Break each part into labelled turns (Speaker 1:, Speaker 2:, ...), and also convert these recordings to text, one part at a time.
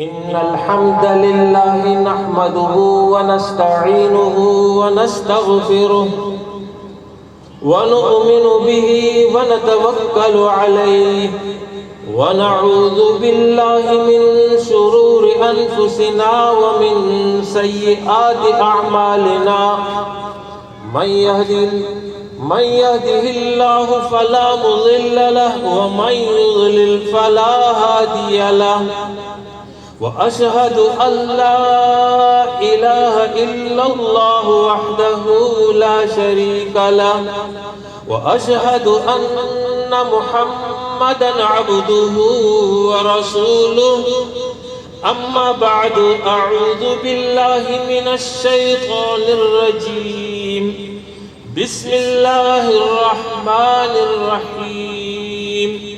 Speaker 1: إن الحمد لله نحمده ونستعينه ونستغفره ونؤمن به ونتوكل عليه ونعوذ بالله من شرور أنفسنا ومن سيئات أعمالنا من يهده الله فلا مضل له ومن يضلل فلا هادي له وأشهد أن لا إله إلا الله وحده لا شريك له وأشهد أن محمدا عبده ورسوله أما بعد أعوذ بالله من الشيطان الرجيم بسم الله الرحمن الرحيم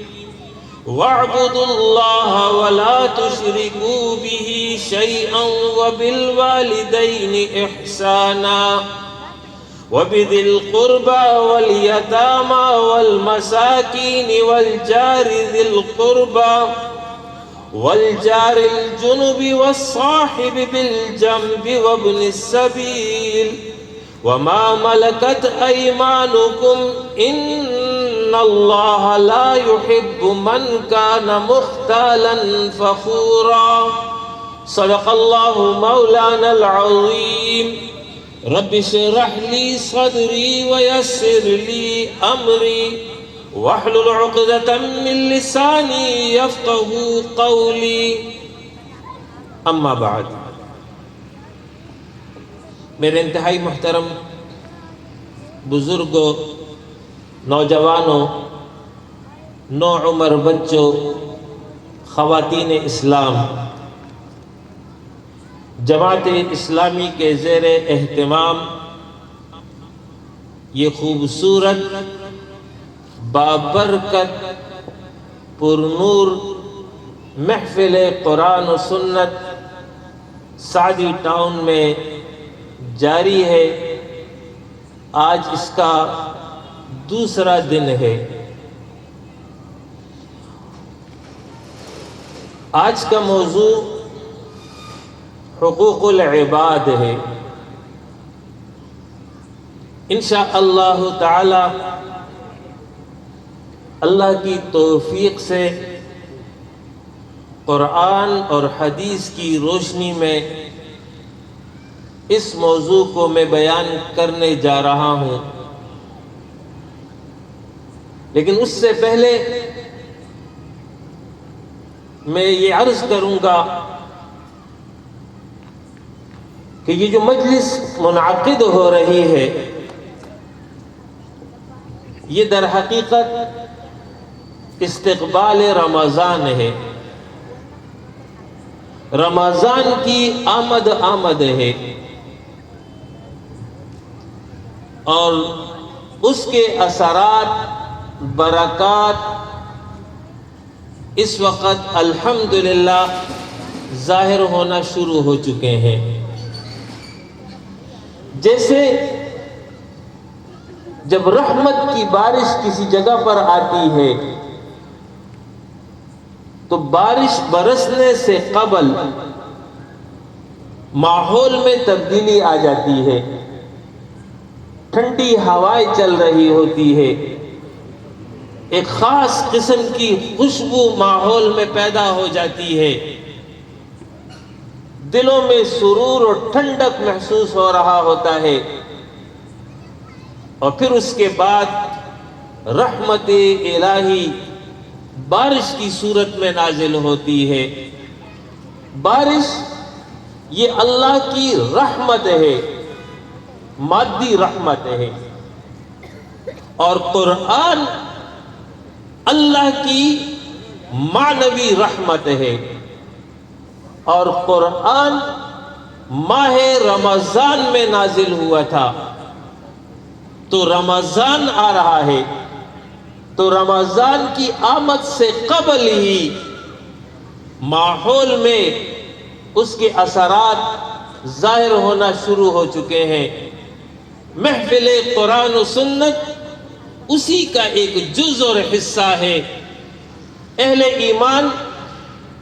Speaker 1: واعبدوا الله ولا تشركوا به شيئا وبالوالدين إحسانا وبذي القربى واليتامى والمساكين والجار ذي القربى والجار الجنب والصاحب بالجنب وابن السبيل وما ملكت أيمانكم إن الله لا يحب من كان مختالا فخورا صدق الله مولانا العظيم رب اشرح لي صدري ويسر لي أمري واحلل عقدة من لساني يفقه قولي أما بعد میرے انتہائی محترم بزرگوں، نوجوانوں، نوعمر بچوں، خواتین اسلام، جماعت اسلامی کے زیر اہتمام یہ خوبصورت بابرکت پرنور محفل قرآن و سنت سعدی ٹاؤن میں جاری ہے۔ آج اس کا دوسرا دن ہے۔ آج کا موضوع حقوق العباد ہے۔ انشاءاللہ تعالی اللہ کی توفیق سے قرآن اور حدیث کی روشنی میں اس موضوع کو میں بیان کرنے جا رہا ہوں، لیکن اس سے پہلے میں یہ عرض کروں گا کہ یہ جو مجلس منعقد ہو رہی ہے یہ در حقیقت استقبال رمضان ہے، رمضان کی آمد ہے، اور اس کے اثرات برکات اس وقت الحمدللہ ظاہر ہونا شروع ہو چکے ہیں۔ جیسے جب رحمت کی بارش کسی جگہ پر آتی ہے تو بارش برسنے سے قبل ماحول میں تبدیلی آ جاتی ہے، ٹھنڈی ہوائیں چل رہی ہوتی ہے، ایک خاص قسم کی خوشبو ماحول میں پیدا ہو جاتی ہے، دلوں میں سرور اور ٹھنڈک محسوس ہو رہا ہوتا ہے، اور پھر اس کے بعد رحمت الہی بارش کی صورت میں نازل ہوتی ہے۔ بارش یہ اللہ کی رحمت ہے، مادی رحمت ہے، اور قرآن اللہ کی معنوی رحمت ہے، اور قرآن ماہ رمضان میں نازل ہوا تھا، تو رمضان آ رہا ہے، تو رمضان کی آمد سے قبل ہی ماحول میں اس کے اثرات ظاہر ہونا شروع ہو چکے ہیں۔ محفل قرآن و سنت اسی کا ایک جز اور حصہ ہے۔ اہل ایمان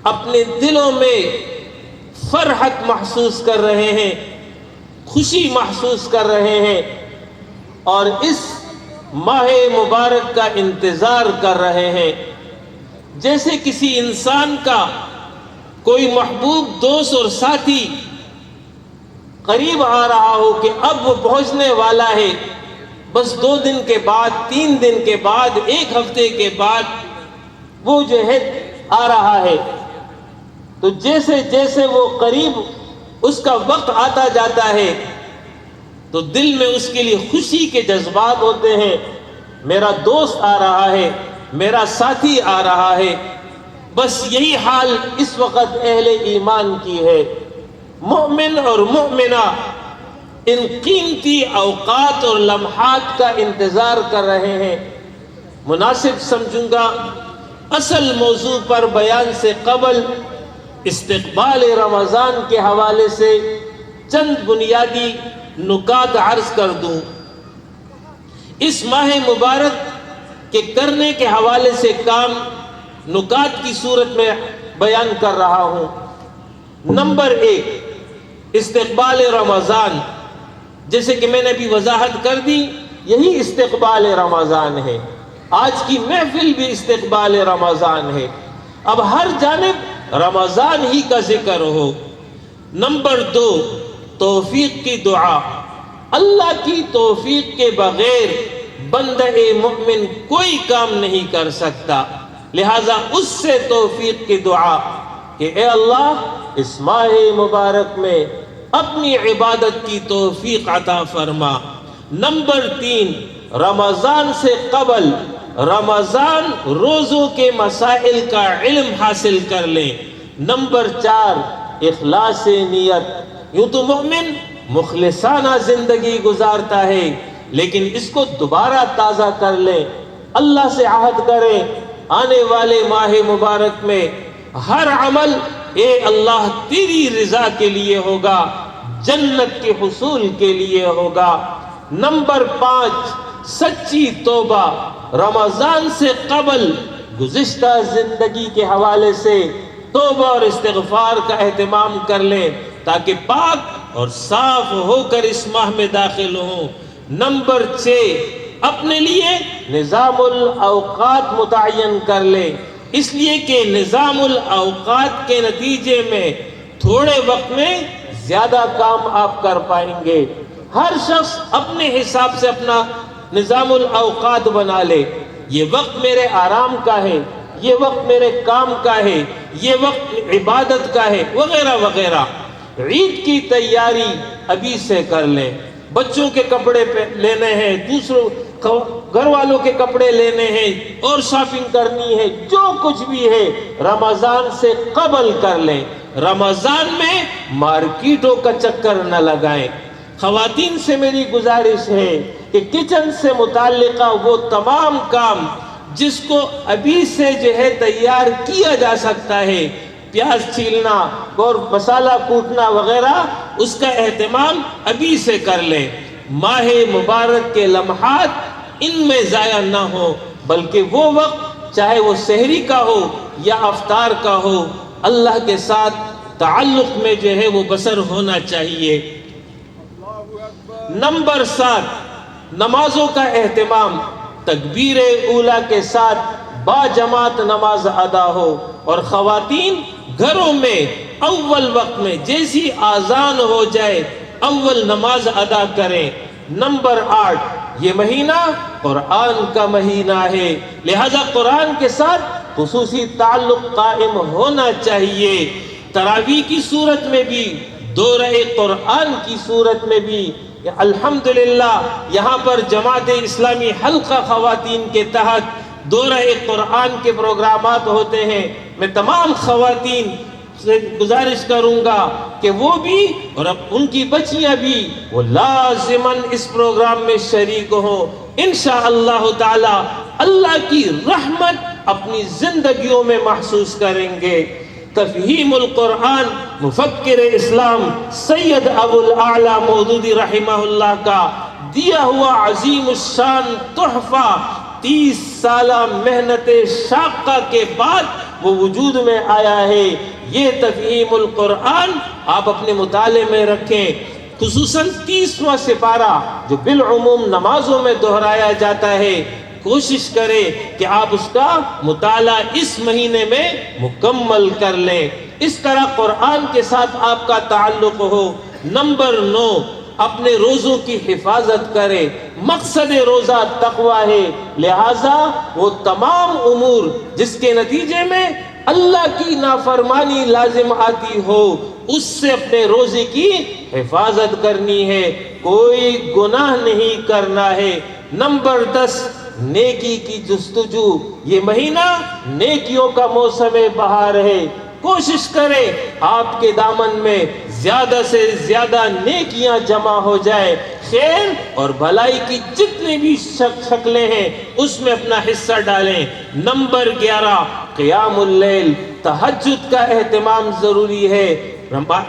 Speaker 1: اپنے دلوں میں فرحت محسوس کر رہے ہیں، خوشی محسوس کر رہے ہیں، اور اس ماہ مبارک کا انتظار کر رہے ہیں۔ جیسے کسی انسان کا کوئی محبوب دوست اور ساتھی قریب آ رہا ہو کہ اب وہ پہنچنے والا ہے، بس 2 دن کے بعد، 3 دن کے بعد، 1 ہفتے کے بعد وہ جو ہے آ رہا ہے، تو جیسے جیسے وہ قریب اس کا وقت آتا جاتا ہے تو دل میں اس کے لیے خوشی کے جذبات ہوتے ہیں۔ میرا دوست آ رہا ہے، میرا ساتھی آ رہا ہے۔ بس یہی حال اس وقت اہل ایمان کی ہے۔ مومن اور مومنہ ان قیمتی اوقات اور لمحات کا انتظار کر رہے ہیں۔ مناسب سمجھوں گا اصل موضوع پر بیان سے قبل استقبال رمضان کے حوالے سے چند بنیادی نکات عرض کر دوں۔ اس ماہ مبارک کے کرنے کے حوالے سے کام نکات کی صورت میں بیان کر رہا ہوں۔ نمبر 1، استقبال رمضان، جیسے کہ میں نے بھی وضاحت کر دی، یہی استقبال رمضان ہے۔ آج کی محفل بھی استقبال رمضان ہے۔ اب ہر جانب رمضان ہی کا ذکر ہو۔ نمبر 2، توفیق کی دعا۔ اللہ کی توفیق کے بغیر بندہ مومن کوئی کام نہیں کر سکتا، لہذا اس سے توفیق کی دعا کہ اے اللہ اس ماہ مبارک میں اپنی عبادت کی توفیق عطا فرما۔ نمبر 3، رمضان سے قبل رمضان روزوں کے مسائل کا علم حاصل کر لیں۔ نمبر 4، اخلاص نیت۔ یوں تو مومن مخلصانہ زندگی گزارتا ہے، لیکن اس کو دوبارہ تازہ کر لیں، اللہ سے عہد کریں آنے والے ماہ مبارک میں ہر عمل اے اللہ تیری رضا کے لیے ہوگا، جنت کے حصول کے لیے ہوگا۔ نمبر 5، سچی توبہ۔ رمضان سے قبل گزشتہ زندگی کے حوالے سے توبہ اور استغفار کا اہتمام کر لیں تاکہ پاک اور صاف ہو کر اس ماہ میں داخل ہوں۔ نمبر 6، اپنے لیے نظام الاوقات متعین کر لیں، اس لیے کہ نظام الاوقات کے نتیجے میں تھوڑے وقت میں زیادہ کام آپ کر پائیں گے۔ ہر شخص اپنے حساب سے اپنا نظام الاوقات بنا لے، یہ وقت میرے آرام کا ہے، یہ وقت میرے کام کا ہے، یہ وقت عبادت کا ہے، وغیرہ وغیرہ۔ عید کی تیاری ابھی سے کر لیں، بچوں کے کپڑے لینے ہیں، دوسروں گھر والوں کے کپڑے لینے ہیں اور شاپنگ کرنی ہے، جو کچھ بھی ہے رمضان سے قبل کر لیں۔ رمضان میں مارکیٹوں کا چکر نہ لگائیں۔ خواتین سے میری گزارش ہے کہ کچن سے متعلقہ وہ تمام کام جس کو ابھی سے جو ہے تیار کیا جا سکتا ہے، پیاز چھیلنا اور مسالہ کوٹنا وغیرہ، اس کا اہتمام ابھی سے کر لیں۔ ماہ مبارک کے لمحات ان میں ضائع نہ ہو، بلکہ وہ وقت چاہے وہ سحری کا ہو یا افطار کا ہو، اللہ کے ساتھ تعلق میں جو ہے وہ بسر ہونا چاہیے۔ نمبر 7، نمازوں کا اہتمام۔ تکبیر اولیٰ کے ساتھ با جماعت نماز ادا ہو، اور خواتین گھروں میں اول وقت میں جیسی آذان ہو جائے اول نماز ادا کریں۔ نمبر 8، یہ مہینہ قرآن کا مہینہ ہے، لہذا قرآن کے ساتھ خصوصی تعلق قائم ہونا چاہیے۔ تراویح کی صورت میں بھی، دورہ قرآن کی صورت میں بھی الحمدللہ یہاں پر جماعت اسلامی حلقہ خواتین کے تحت دورہ قرآن کے پروگرامات ہوتے ہیں۔ میں تمام خواتین سے گزارش کروں گا کہ وہ بھی اور ان کی بچیاں بھی وہ لازماً اس پروگرام میں شریک ہوں۔ انشاءاللہ تعالی اللہ کی رحمت اپنی زندگیوں میں محسوس کریں گے۔ تفہیم القرآن مفکر اسلام سید ابو الاعلی مودودی رحمہ اللہ کا دیا ہوا عظیم الشان تحفہ 30 سالہ محنت شاقہ کے بعد وہ وجود میں آیا ہے۔ یہ تفہیم القرآن آپ اپنے مطالعے میں رکھیں، خصوصاً 30واں سپارہ جو بالعموم نمازوں میں دہرایا جاتا ہے، کوشش کریں کہ آپ اس کا مطالعہ اس مہینے میں مکمل کر لیں، اس طرح قرآن کے ساتھ آپ کا تعلق ہو۔ نمبر 9، اپنے روزوں کی حفاظت کرے۔ مقصد روزہ تقوی ہے، لہذا وہ تمام امور جس کے نتیجے میں اللہ کی نافرمانی لازم آتی ہو اس سے اپنے روزے کی حفاظت کرنی ہے، کوئی گناہ نہیں کرنا ہے۔ نمبر 10، نیکی کی جستجو۔ یہ مہینہ نیکیوں کا موسم بہار ہے، کوشش کریں آپ کے دامن میں زیادہ سے زیادہ نیکیاں جمع ہو جائے، خیر اور بھلائی کی جتنی بھی شکلیں ہیں اس میں اپنا حصہ ڈالیں۔ نمبر 11، قیام اللیل، تہجد کا اہتمام ضروری ہے۔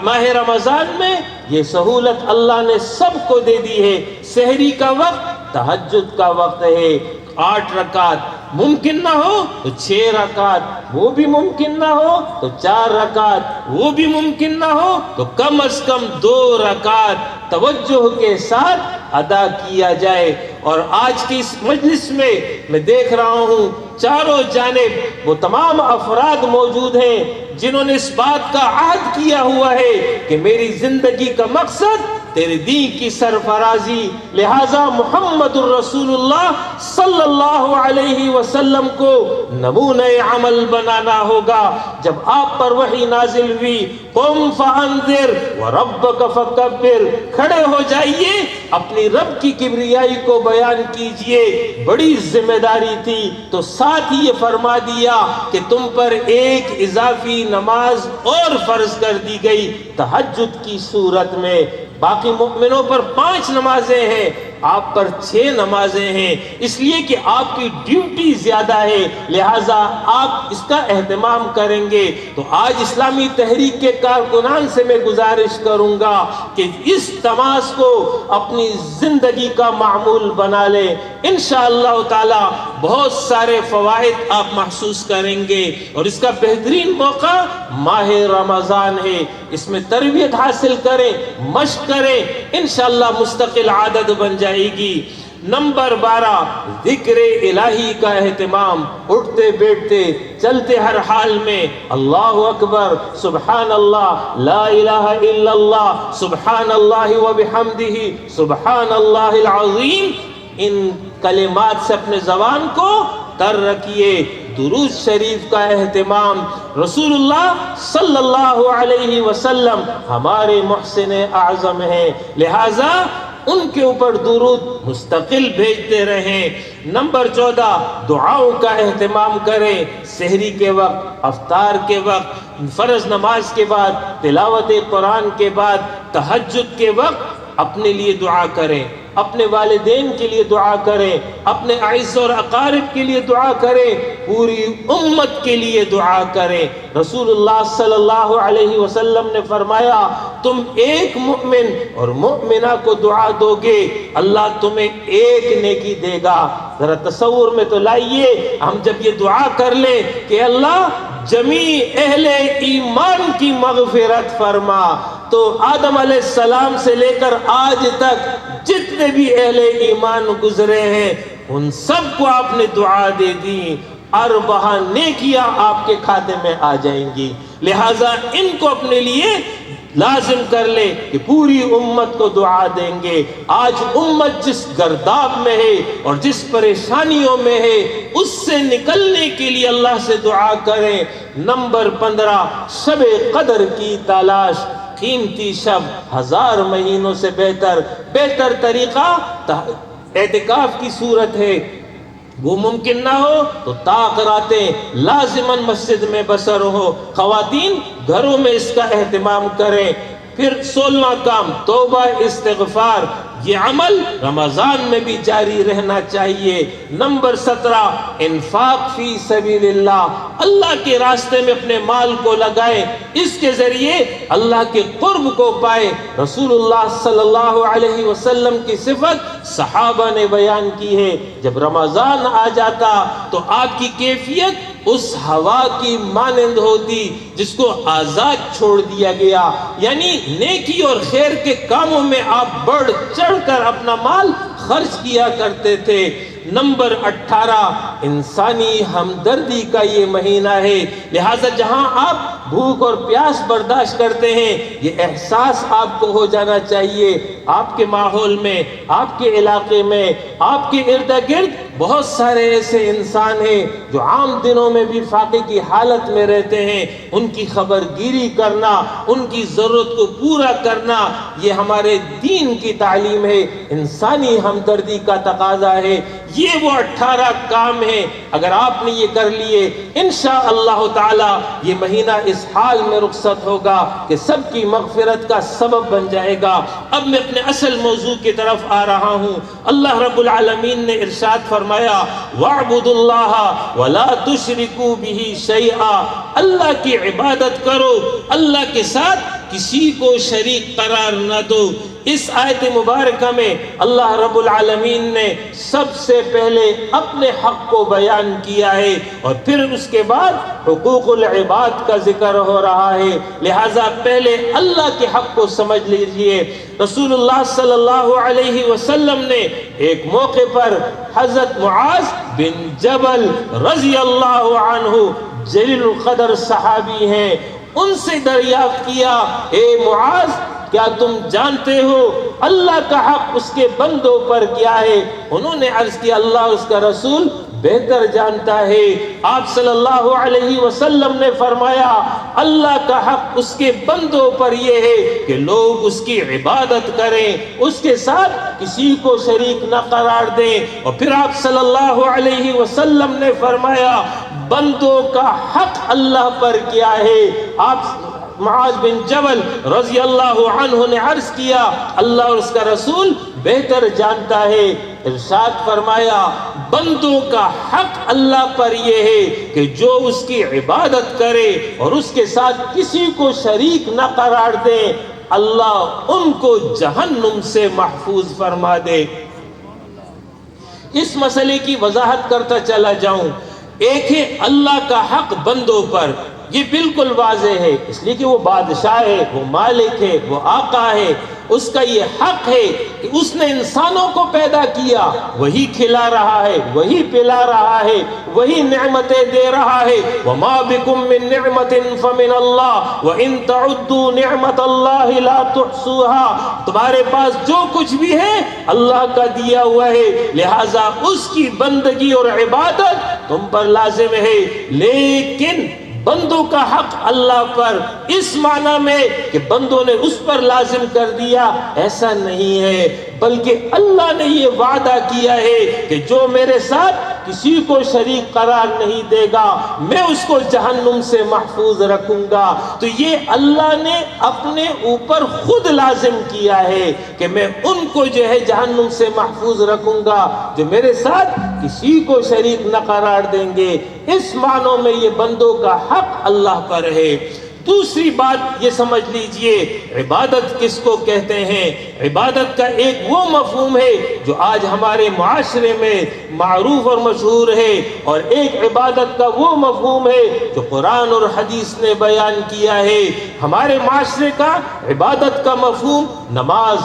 Speaker 1: ماہ رمضان میں یہ سہولت اللہ نے سب کو دے دی ہے، سحری کا وقت تہجد کا وقت ہے، 8 رکعت، ممکن نہ ہو تو 6 رکعت، وہ بھی ممکن نہ ہو تو 4 رکعت، وہ بھی ممکن نہ ہو تو کم از کم 2 رکعت توجہ کے ساتھ ادا کیا جائے۔ اور آج کی اس مجلس میں دیکھ رہا ہوں چاروں جانب وہ تمام افراد موجود ہیں جنہوں نے اس بات کا عہد کیا ہوا ہے کہ میری زندگی کا مقصد تیرے دین کی سرفرازی، لہذا محمد الرسول اللہ صلی اللہ علیہ وسلم کو نمونہ عمل بنانا ہوگا۔ جب آپ پر وحی نازل ہوئی، قم فانذر وربک فکبر، کھڑے ہو جائیے اپنی رب کی کبریائی کو بیان کیجئے، بڑی ذمہ داری تھی، تو ساتھ ہی یہ فرما دیا کہ تم پر ایک اضافی نماز اور فرض کر دی گئی تہجد کی صورت میں۔ باقی مومنوں پر 5 نمازیں ہیں، آپ پر 6 نمازیں ہیں، اس لیے کہ آپ کی ڈیوٹی زیادہ ہے، لہٰذا آپ اس کا اہتمام کریں گے۔ تو آج اسلامی تحریک کے کارکنان سے میں گزارش کروں گا کہ اس نماز کو اپنی زندگی کا معمول بنا لیں، انشاءاللہ تعالی بہت سارے فوائد آپ محسوس کریں گے۔ اور اس کا بہترین موقع ماہ رمضان ہے، اس میں تربیت حاصل کریں، مشق کریں، انشاءاللہ مستقل عادت بن جائے گی۔ نمبر 12، ذکر الہی کا اہتمام، اٹھتے بیٹھتے چلتے ہر حال میں اللہ اکبر، سبحان اللہ، لا الہ الا اللہ، سبحان اللہ وبحمدہ، سبحان اللہ العظیم، ان کلمات سے اپنے زبان کو تر رکھیے۔ درود شریف کا اہتمام، رسول اللہ صلی اللہ علیہ وسلم ہمارے محسن اعظم ہیں، لہذا ان کے اوپر درود مستقل بھیجتے رہیں۔ نمبر 14، دعاؤں کا اہتمام کریں، سحری کے وقت، افطار کے وقت، فرض نماز کے بعد، تلاوت قرآن کے بعد، تہجد کے وقت اپنے لیے دعا کریں، اپنے والدین کے لیے دعا کریں، اپنے اعز اور اقارب کے لیے دعا کریں، پوری امت کے لیے دعا کریں۔ رسول اللہ صلی اللہ علیہ وسلم نے فرمایا، تم ایک مومن اور مومنہ کو دعا دو گے، اللہ تمہیں ایک نیکی دے گا۔ ذرا تصور میں تو لائیے، ہم جب یہ دعا کر لیں کہ اللہ جمیع اہل ایمان کی مغفرت فرما، تو آدم علیہ السلام سے لے کر آج تک جتنے بھی اہل ایمان گزرے ہیں ان سب کو آپ نے دعا دے دی، اربعہ نیکیاں آپ کے کھاتے میں آ جائیں گی۔ لہٰذا ان کو اپنے لیے لازم کر لے کہ پوری امت کو دعا دیں گے۔ آج امت جس گرداب میں ہے اور جس پریشانیوں میں ہے اس سے نکلنے کے لیے اللہ سے دعا کریں۔ نمبر 15، شب قدر کی تلاش، قیمتی شب، 1000 مہینوں سے بہتر طریقہ اعتکاف کی صورت ہے۔ وہ ممکن نہ ہو تو طاق راتیں لازماً مسجد میں بسر ہو، خواتین گھروں میں اس کا اہتمام کریں۔ پھر 16واں کام توبہ استغفار، یہ عمل رمضان میں بھی جاری رہنا چاہیے۔ نمبر 17، انفاق فی سبیل اللہ، اللہ کے راستے میں اپنے مال کو لگائیں، اس کے ذریعے اللہ کے قرب کو پائے۔ رسول اللہ صلی اللہ علیہ وسلم کی صفت صحابہ نے بیان کی ہے، جب رمضان آ جاتا تو آپ کی کیفیت اس ہوا کی مانند ہوتی جس کو آزاد چھوڑ دیا گیا، یعنی نیکی اور خیر کے کاموں میں آپ بڑھ چڑھ کر اپنا مال خرچ کیا کرتے تھے۔ نمبر 18، انسانی ہمدردی کا یہ مہینہ ہے، لہٰذا جہاں آپ بھوک اور پیاس برداشت کرتے ہیں، یہ احساس آپ کو ہو جانا چاہیے آپ کے ماحول میں، آپ کے علاقے میں، آپ کے ارد گرد بہت سارے ایسے انسان ہیں جو عام دنوں میں بھی فاقے کی حالت میں رہتے ہیں۔ ان کی خبر گیری کرنا، ان کی ضرورت کو پورا کرنا، یہ ہمارے دین کی تعلیم ہے، انسانی ہمدردی کا تقاضا ہے۔ یہ وہ 18 کام ہیں، اگر آپ نے یہ کر لیے انشاءاللہ تعالی یہ مہینہ اس حال میں رخصت ہوگا کہ سب کی مغفرت کا سبب بن جائے گا۔ اب میں اپنے اصل موضوع کی طرف آ رہا ہوں۔ اللہ رب العالمین نے ارشاد فرمایا، وَاعْبُدُوا اللَّهَ وَلَا تُشْرِكُوا بِهِ شَيْئًا، اللہ کی عبادت کرو، اللہ کے ساتھ کسی کو شریک قرار نہ دو۔ اس آیت مبارکہ میں اللہ رب العالمین نے سب سے پہلے اپنے حق کو بیان کیا ہے اور پھر اس کے بعد حقوق العباد کا ذکر ہو رہا ہے، لہٰذا پہلے اللہ کے حق کو سمجھ لیجئے۔ رسول اللہ صلی اللہ علیہ وسلم نے ایک موقع پر حضرت معاذ بن جبل رضی اللہ عنہ، جلیل القدر صحابی ہیں، ان سے دریافت کیا، اے معاذ کیا تم جانتے ہو اللہ کا حق اس کے بندوں پر کیا ہے؟ انہوں نے عرض کیا اللہ اس کا رسول بہتر جانتا ہے۔ آپ صلی اللہ علیہ وسلم نے فرمایا اللہ کا حق اس کے بندوں پر یہ ہے کہ لوگ اس کی عبادت کریں، اس کے ساتھ کسی کو شریک نہ قرار دیں۔ اور پھر آپ صلی اللہ علیہ وسلم نے فرمایا بندوں کا حق اللہ پر کیا ہے؟ آپ معاذ بن جبل رضی اللہ عنہ نے عرض کیا اللہ اور اس کا رسول بہتر جانتا ہے۔ ارشاد فرمایا بندوں کا حق اللہ پر یہ ہے کہ جو اس کی عبادت کرے اور اس کے ساتھ کسی کو شریک نہ قرار دے، اللہ ان کو جہنم سے محفوظ فرما دے۔ اس مسئلے کی وضاحت کرتا چلا جاؤں۔ ایک ہے اللہ کا حق بندوں پر، یہ بالکل واضح ہے، اس لیے کہ وہ بادشاہ ہے، وہ مالک ہے، وہ آقا ہے، اس کا یہ حق ہے کہ اس نے انسانوں کو پیدا کیا، وہی کھلا رہا ہے، وہی پلا رہا ہے، وہی نعمتیں دے رہا ہے۔ وَمَا بِكُم مِّن نِّعْمَةٍ فَمِنَ اللَّهِ وَإِن تَعُدُّوا نِعْمَةَ اللَّهِ لَا تُحْصُوهَا، تمہارے پاس جو کچھ بھی ہے اللہ کا دیا ہوا ہے، لہٰذا اس کی بندگی اور عبادت تم پر لازم ہے۔ لیکن بندوں کا حق اللہ پر اس معنی میں کہ بندوں نے اس پر لازم کر دیا، ایسا نہیں ہے، بلکہ اللہ نے یہ وعدہ کیا ہے کہ جو میرے ساتھ کسی کو شریک قرار نہیں دے گا میں اس کو جہنم سے محفوظ رکھوں گا۔ تو یہ اللہ نے اپنے اوپر خود لازم کیا ہے کہ میں ان کو جو ہے جہنم سے محفوظ رکھوں گا جو میرے ساتھ کسی کو شریک نہ قرار دیں گے۔ اس معنوں میں یہ بندوں کا حق اللہ پر ہے۔ دوسری بات یہ سمجھ لیجئے عبادت کس کو کہتے ہیں۔ عبادت کا ایک وہ مفہوم ہے جو آج ہمارے معاشرے میں معروف اور مشہور ہے، اور ایک عبادت کا وہ مفہوم ہے جو قرآن اور حدیث نے بیان کیا ہے۔ ہمارے معاشرے کا عبادت کا مفہوم نماز،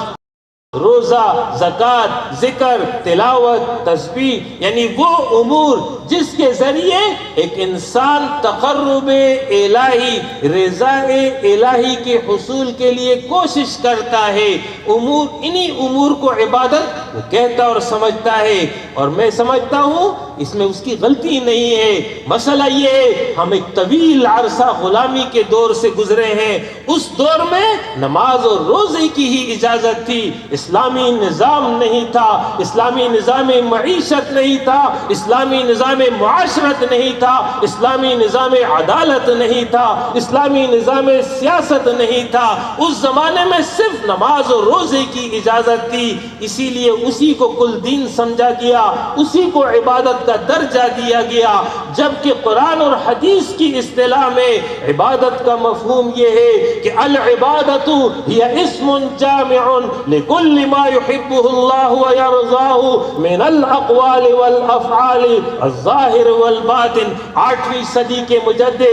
Speaker 1: روزہ، زکوٰۃ، ذکر، تلاوت، تسبیح، یعنی وہ امور جس کے ذریعے ایک انسان تقرب الہی، رضا الہی کے حصول کے لیے کوشش کرتا ہے۔ انہی امور کو عبادت وہ کہتا اور سمجھتا ہے، اور میں سمجھتا ہوں اس میں اس کی غلطی نہیں ہے۔ مسئلہ یہ ہے ہم ایک طویل عرصہ غلامی کے دور سے گزرے ہیں، اس دور میں نماز اور روزے کی ہی اجازت تھی، اسلامی نظام نہیں تھا، اسلامی نظام معیشت نہیں تھا، اسلامی نظام معاشرت نہیں تھا، اسلامی نظام عدالت نہیں تھا، اسلامی نظام سیاست نہیں تھا۔ اس زمانے میں صرف نماز اور روزے کی اجازت تھی، اسی لیے اسی کو کل دین سمجھا گیا، اسی کو عبادت کا درجہ دیا گیا، جبکہ قرآن اور حدیث کی اصطلاح میں عبادت کا مفہوم یہ ہے کہ العبادت ہی اسم جامع لکل ما يحبه اللہ ويرضاه من الاقوال والافعال الظاہر والباطن۔ 8ویں صدی کے مجدد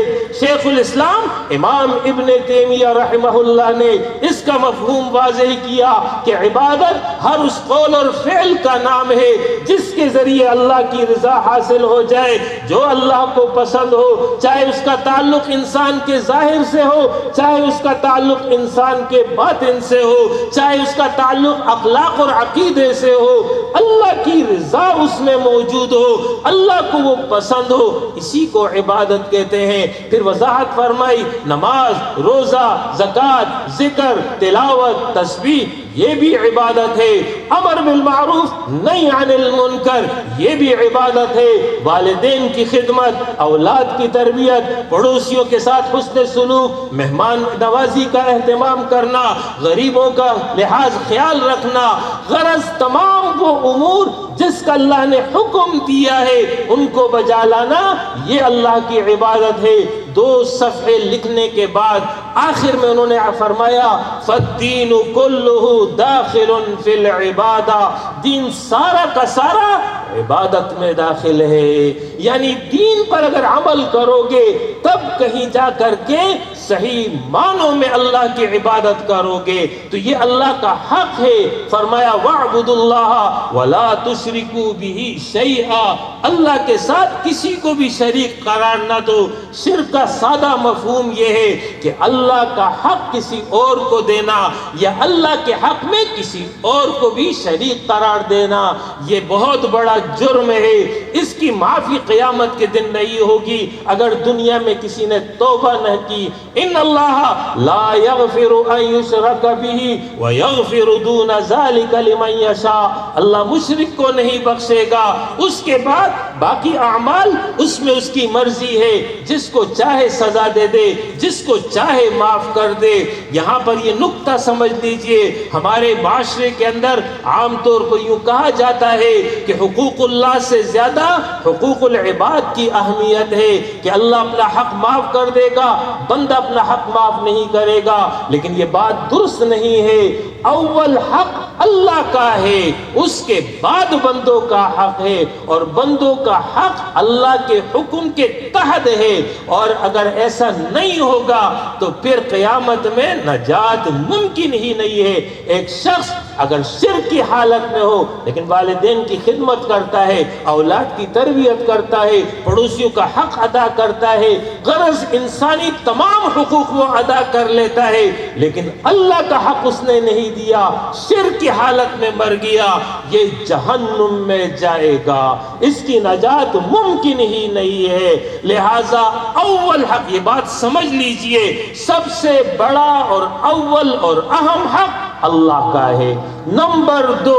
Speaker 1: شیخ الاسلام امام ابن تیمیہ رحمہ اللہ نے اس کا مفہوم واضح کیا کہ عبادت ہر اس قول اور فعل کا نام ہے جس کے ذریعے اللہ کی رضا حاصل ہو جائے، جو اللہ کو پسند ہو، چاہے اس کا تعلق انسان کے ظاہر سے ہو، چاہے اس کا تعلق انسان کے باطن سے ہو، چاہے اس کا تعلق اخلاق اور عقیدے سے ہو، اللہ کی رضا اس میں موجود ہو، اللہ کو وہ پسند ہو، اسی کو عبادت کہتے ہیں۔ پھر وضاحت فرمائی نماز، روزہ، زکوٰۃ، ذکر، تلاوت، تسبیح یہ بھی عبادت ہے، امر بالمعروف نہی عن المنکر یہ بھی عبادت ہے، والدین کی خدمت، اولاد کی تربیت، پڑوسیوں کے ساتھ حسن سلوک، مہمان نوازی کا اہتمام کرنا، غریبوں کا لحاظ خیال رکھنا، غرض تمام وہ امور جس کا اللہ نے حکم دیا ہے ان کو بجا لانا، یہ اللہ کی عبادت ہے۔ 2 صفحے لکھنے کے بعد آخر میں انہوں نے فرمایا فالدین کلہ داخل فی العبادہ، دین سارا کا سارا عبادت میں داخل ہے، یعنی دین پر اگر عمل کرو گے تب کہیں جا کر کے صحیح معنوں میں اللہ کی عبادت کرو گے، تو یہ اللہ کا حق ہے۔ فرمایا وَاعْبُدُوا اللَّهَ وَلَا تُشْرِكُوا بِهِ شَيْئًا، اللہ کے ساتھ کسی کو بھی شریک قرار نہ دو۔ شرک کا سادہ مفہوم یہ ہے کہ اللہ کا حق کسی اور کو دینا یا اللہ کے حق میں کسی اور کو بھی شریک قرار دینا، یہ بہت بڑا جرم ہے، اس کی معافی قیامت کے دن نہیں ہوگی اگر دنیا میں کسی نے توبہ نہ کی۔ ان اللہ لا یغفر ان یشرک بہ ویغفر دون ذلک لمن یشاء، اللہ مشرک کو نہیں بخشے گا، اس کے بعد باقی اعمال اس میں اس کی مرضی ہے، جس کو چاہے سزا دے دے، جس کو چاہے معاف کر دے۔ یہاں پر یہ نکتہ سمجھ لیجئے، ہمارے معاشرے کے اندر عام طور پر یوں کہا جاتا ہے کہ حقوق اللہ سے زیادہ حقوق العباد کی اہمیت ہے، کہ اللہ اپنا حق معاف کر دے گا، بندہ اپنا حق معاف نہیں کرے گا، لیکن یہ بات درست نہیں ہے۔ اول حق اللہ کا ہے، اس کے بعد بندوں کا حق ہے، اور بندوں کا حق اللہ کے حکم کے تحت ہے، اور اگر ایسا نہیں ہوگا تو پھر قیامت میں نجات ممکن ہی نہیں ہے۔ ایک شخص اگر شرک کی حالت میں ہو لیکن والدین کی خدمت کرتا ہے، اولاد کی تربیت کرتا ہے، پڑوسیوں کا حق ادا کرتا ہے، غرض انسانی تمام حقوق وہ ادا کر لیتا ہے، لیکن اللہ کا حق اس نے نہیں دیا، شرک کی حالت میں مر گیا، یہ جہنم میں جائے گا، اس کی نجات ممکن ہی نہیں ہے۔ لہذا اول حق، یہ بات سمجھ لیجئے، سب سے بڑا اور اول اور اہم حق اللہ کا ہے۔ نمبر 2،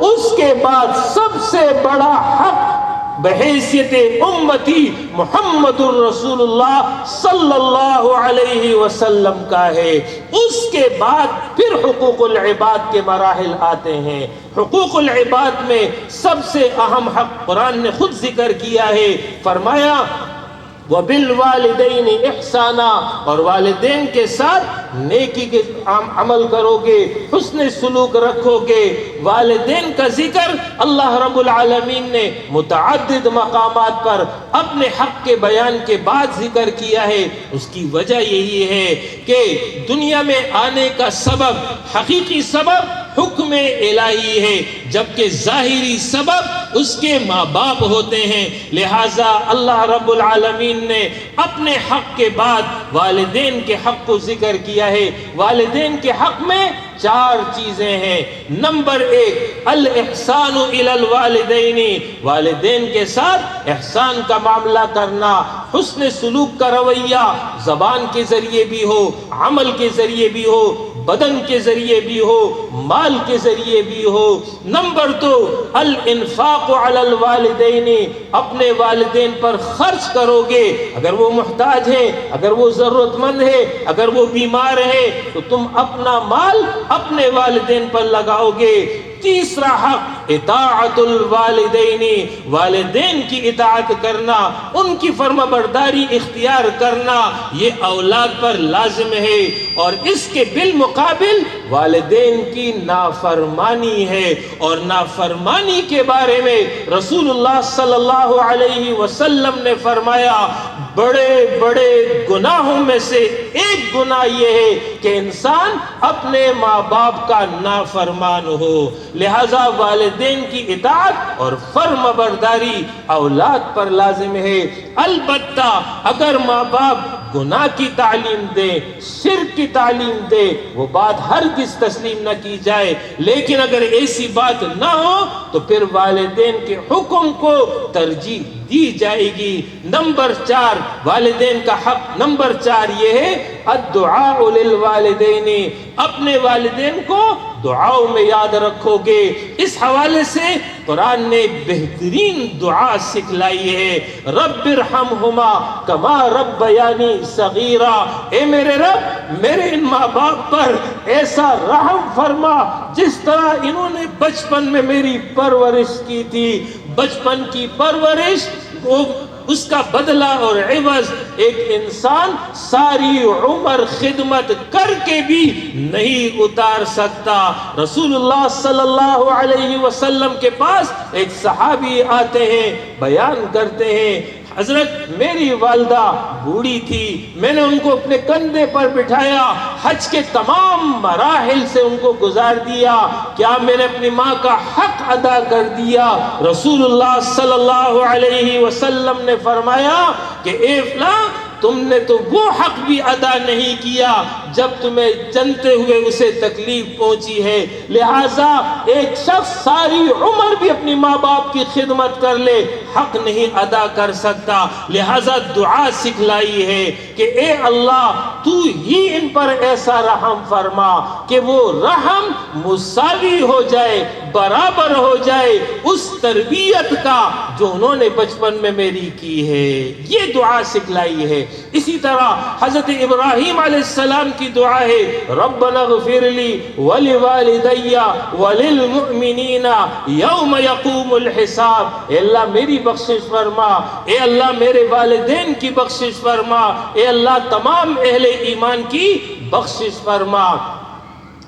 Speaker 1: اس کے بعد سب سے بڑا حق بحیثیت امتی محمد الرسول اللہ صلی اللہ علیہ وسلم کا ہے۔ اس کے بعد پھر حقوق العباد کے مراحل آتے ہیں۔ حقوق العباد میں سب سے اہم حق قرآن نے خود ذکر کیا ہے، فرمایا وَبِالْوَالِدَيْنِ إِحْسَانًا، اور والدین کے ساتھ نیکی کے عمل کرو گے، حسن سلوک رکھو گے۔ والدین کا ذکر اللہ رب العالمین نے متعدد مقامات پر اپنے حق کے بیان کے بعد ذکر کیا ہے۔ اس کی وجہ یہی ہے کہ دنیا میں آنے کا سبب، حقیقی سبب حکم الہی ہے، جبکہ ظاہری سبب اس کے ماں باپ ہوتے ہیں۔ لہٰذا اللہ رب العالمین نے اپنے حق کے بعد والدین کے حق کو ذکر کیا ہے۔ والدین کے حق میں 4 چیزیں ہیں۔ نمبر 1، الاحسان الی الوالدین، والدین کے ساتھ احسان کا معاملہ کرنا، حسن سلوک کا رویہ زبان کے ذریعے بھی ہو، عمل کے ذریعے بھی ہو، بدن کے ذریعے بھی ہو، مال کے ذریعے بھی ہو۔ نمبر 2، الانفاق علی الوالدین، اپنے والدین پر خرچ کرو گے، اگر وہ محتاج ہیں، اگر وہ ضرورت مند ہے، اگر وہ بیمار ہے، تو تم اپنا مال اپنے والدین پر لگاؤ گے۔ تیسرا حق اطاعت الوالدین، والدین کی اطاعت کرنا، ان کی فرما برداری اختیار کرنا، یہ اولاد پر لازم ہے، اور اس کے بالمقابل والدین کی نافرمانی ہے۔ اور نافرمانی کے بارے میں رسول اللہ صلی اللہ علیہ وسلم نے فرمایا، بڑے بڑے گناہوں میں سے ایک گناہ یہ ہے کہ انسان اپنے ماں باپ کا نافرمان ہو۔ لہذا والدین کی اطاعت اور فرما برداری اولاد پر لازم ہے۔ البتہ اگر ماں باپ گناہ کی تعلیم دے، شرک کی تعلیم دے، وہ بات ہرگز تسلیم نہ کی جائے، لیکن اگر ایسی بات نہ ہو تو پھر والدین کے حکم کو ترجیح دی جائے گی۔ نمبر 4، والدین کا حق نمبر 4 یہ ہے الدعاء للوالدین، اپنے والدین کو دعاؤں میں یاد رکھو گے۔ اس حوالے سے قرآن نے بہترین دعا سکھلائی ہے، رب ارحمہما کما ربیانی صغیرا، اے میرے رب میرے ان ماں باپ پر ایسا رحم فرما جس طرح انہوں نے بچپن میں میری پرورش کی تھی۔ بچپن کی پرورش اس کا بدلہ اور عوض ایک انسان ساری عمر خدمت کر کے بھی نہیں اتار سکتا۔ رسول اللہ صلی اللہ علیہ وسلم کے پاس ایک صحابی آتے ہیں، بیان کرتے ہیں، حضرت میری والدہ بوڑھی تھی، میں نے ان کو اپنے کندھے پر بٹھایا، حج کے تمام مراحل سے ان کو گزار دیا، کیا میں نے اپنی ماں کا حق ادا کر دیا؟ رسول اللہ صلی اللہ علیہ وسلم نے فرمایا کہ اے فلاں، تم نے تو وہ حق بھی ادا نہیں کیا جب تمہیں جنتے ہوئے اسے تکلیف پہنچی ہے۔ لہٰذا ایک شخص ساری عمر بھی اپنی ماں باپ کی خدمت کر لے، حق نہیں ادا کر سکتا۔ لہٰذا دعا سکھلائی ہے کہ اے اللہ تو ہی ان پر ایسا رحم فرما کہ وہ رحم مساوی ہو جائے، برابر ہو جائے اس تربیت کا جو انہوں نے بچپن میں میری کی ہے۔ یہ دعا سکھلائی ہے۔ اسی طرح حضرت ابراہیم علیہ السلام کی دعا ہے، ربنا اغفر لی ولوالدی وللمؤمنین یوم یقوم الحساب، اے اللہ میری بخشش فرما، اے اللہ میرے والدین کی بخشش فرما، اے اللہ تمام اہل ایمان کی بخشش فرما۔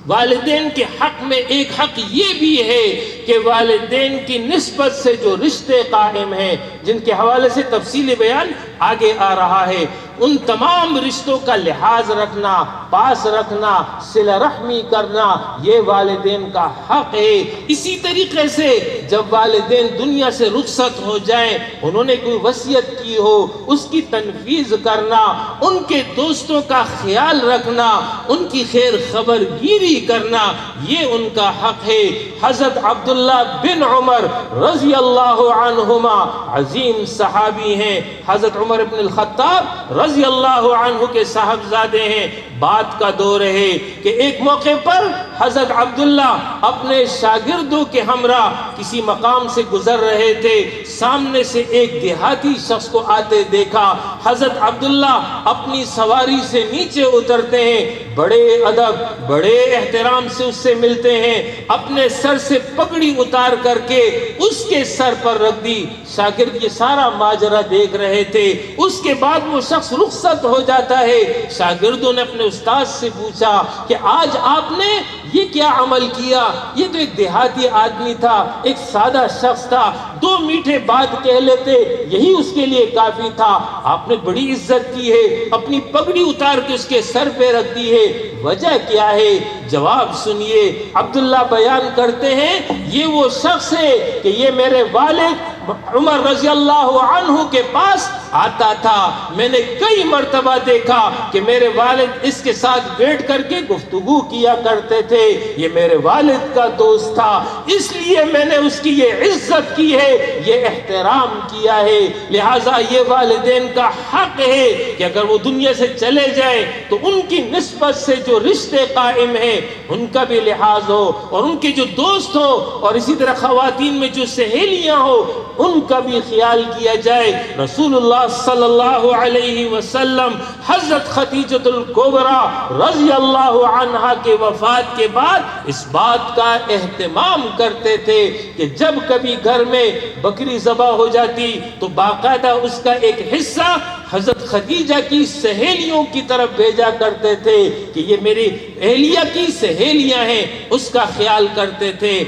Speaker 1: والدین کے حق میں ایک حق یہ بھی ہے کہ والدین کی نسبت سے جو رشتے قائم ہیں، جن کے حوالے سے تفصیلی بیان آگے آ رہا ہے، ان تمام رشتوں کا لحاظ رکھنا، پاس رکھنا، صلہ رحمی کرنا، یہ والدین کا حق ہے۔ اسی طریقے سے جب والدین دنیا سے رخصت ہو جائیں، انہوں نے کوئی وصیت کی ہو، اس کی تنفیذ کرنا، ان کے دوستوں کا خیال رکھنا، ان کی خیر خبر گیری کرنا، یہ ان کا حق ہے۔ حضرت عبداللہ بن عمر رضی اللہ عنہما عظیم صحابی ہیں، حضرت عمر بن الخطاب رضی اللہ عنہ کے صاحبزادے ہیں۔ بات کا دور ہے کہ ایک موقع پر حضرت عبداللہ اپنے شاگردوں کے ہمراہ کسی مقام سے گزر رہے تھے، سامنے سے ایک دیہاتی شخص کو آتے دیکھا۔ حضرت عبداللہ اپنی سواری سے نیچے اترتے ہیں، بڑے ادب بڑے احترام سے اس سے ملتے ہیں، اپنے سر سے پگڑی اتار کر کے اس کے سر پر رکھ دی۔ شاگرد یہ سارا ماجرا دیکھ رہے تھے، اس کے بعد وہ شخص رخصت ہو جاتا ہے۔ شاگردوں نے اپنے استاد سے پوچھا کہ آج آپ نے یہ کیا عمل کیا؟ یہ تو ایک دیہاتی آدمی تھا، ایک سادہ شخص تھا، 2 میٹھے بات کہہ لیتے یہی اس کے لیے کافی تھا، آپ نے بڑی عزت کی ہے، اپنی پگڑی اتار کے اس کے سر پہ رکھ دی ہے، وجہ کیا ہے؟ جواب سنیے، عبداللہ بیان کرتے ہیں یہ وہ شخص ہے کہ یہ میرے والد عمر رضی اللہ عنہ کے پاس آتا تھا، میں نے کئی مرتبہ دیکھا کہ میرے والد اس کے ساتھ بیٹھ کر کے گفتگو کیا کرتے تھے، یہ میرے والد کا دوست تھا، اس لیے میں نے اس کی یہ عزت کی ہے، یہ احترام کیا ہے، لہٰذا یہ والدین کا حق ہے کہ اگر وہ دنیا سے چلے جائیں تو ان کی نسبت سے جو رشتے قائم ہیں ان کا بھی لحاظ ہو، اور ان کے جو دوست ہو اور اسی طرح خواتین میں جو سہیلیاں ہو ان کا بھی خیال کیا جائے۔ رسول اللہ صلی اللہ علیہ وسلم حضرت خدیجۃ الکبریٰ رضی اللہ عنہا کے وفات کے بعد اس بات کا اہتمام کرتے تھے کہ جب کبھی گھر میں بکری ذبح ہو جاتی تو باقاعدہ اس کا ایک حصہ حضرت خدیجہ کی سہیلیوں کی طرف بھیجا کرتے تھے کہ یہ میری اہلیہ کی سہیلیاں ہیں، اس کا خیال کرتے تھے۔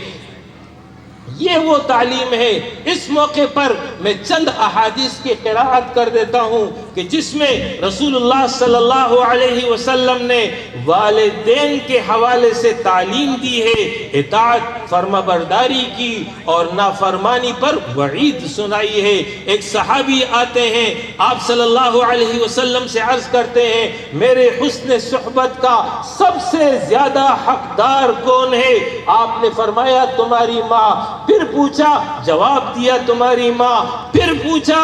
Speaker 1: یہ وہ تعلیم ہے۔ اس موقع پر میں چند احادیث کی قرأت کر دیتا ہوں کہ جس میں رسول اللہ صلی اللہ علیہ وسلم نے والدین کے حوالے سے تعلیم دی ہے، اطاعت فرما برداری کی اور نافرمانی پر وعید سنائی ہے۔ ایک صحابی آتے ہیں، آپ صلی اللہ علیہ وسلم سے عرض کرتے ہیں میرے حسن صحبت کا سب سے زیادہ حقدار کون ہے؟ آپ نے فرمایا تمہاری ماں، پھر پوچھا، جواب دیا تمہاری ماں، پھر پوچھا،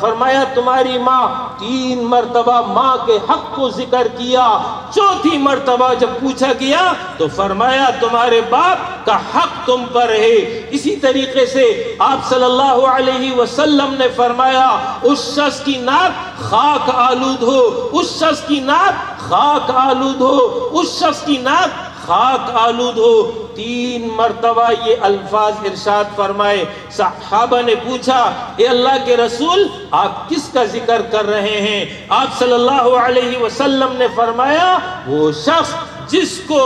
Speaker 1: فرمایا تمہاری ماں، 3 مرتبہ ماں کے حق کو ذکر کیا، 4تھی مرتبہ جب پوچھا گیا تو فرمایا تمہارے باپ کا حق تم پر ہے۔ اسی طریقے سے آپ صلی اللہ علیہ وسلم نے فرمایا اس شخص کی ناک خاک آلود ہو، اس شخص کی ناک خاک آلود ہو، اس شخص کی ناک خاک آلود ہو۔ 3 مرتبہ یہ الفاظ ارشاد فرمائے۔ صحابہ نے پوچھا اے اللہ کے رسول آپ کس کا ذکر کر رہے ہیں؟ آپ صلی اللہ علیہ وسلم نے فرمایا وہ شخص جس کو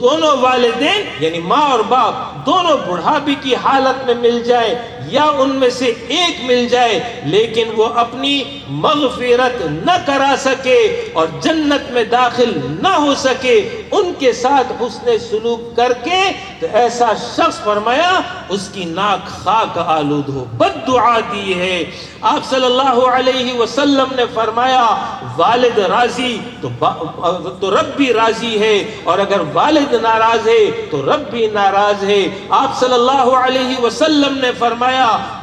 Speaker 1: دونوں والدین یعنی ماں اور باپ دونوں بڑھاپے کی حالت میں مل جائے یا ان میں سے ایک مل جائے لیکن وہ اپنی مغفرت نہ کرا سکے اور جنت میں داخل نہ ہو سکے، ان کے ساتھ حسن سلوک کر کے تو ایسا شخص فرمایا اس کی ناک خاک آلود ہو، بد دعا دی ہے۔ آپ صلی اللہ علیہ وسلم نے فرمایا والد راضی تو رب بھی راضی ہے، اور اگر والد ناراض ہے تو رب بھی ناراض ہے۔ آپ صلی اللہ علیہ وسلم نے فرمایا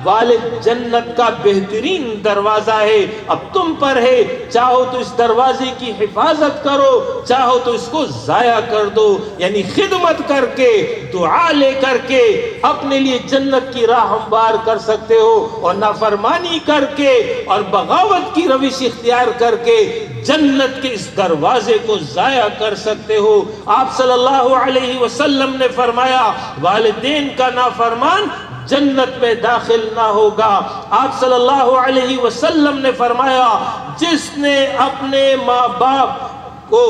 Speaker 1: والد جنت کا بہترین دروازہ ہے، اب تم پر ہے، چاہو تو اس دروازے کی حفاظت کرو، چاہو تو اس کو ضائع کر دو، یعنی خدمت کر کے دعا لے کر کے اپنے لیے جنت کی راہ ہموار کر سکتے ہو، اور نافرمانی کر کے اور بغاوت کی روش اختیار کر کے جنت کے اس دروازے کو ضائع کر سکتے ہو۔ آپ صلی اللہ علیہ وسلم نے فرمایا والدین کا نافرمان جنت میں داخل نہ ہوگا۔ آپ صلی اللہ علیہ وسلم نے فرمایا جس نے اپنے ماں باپ کو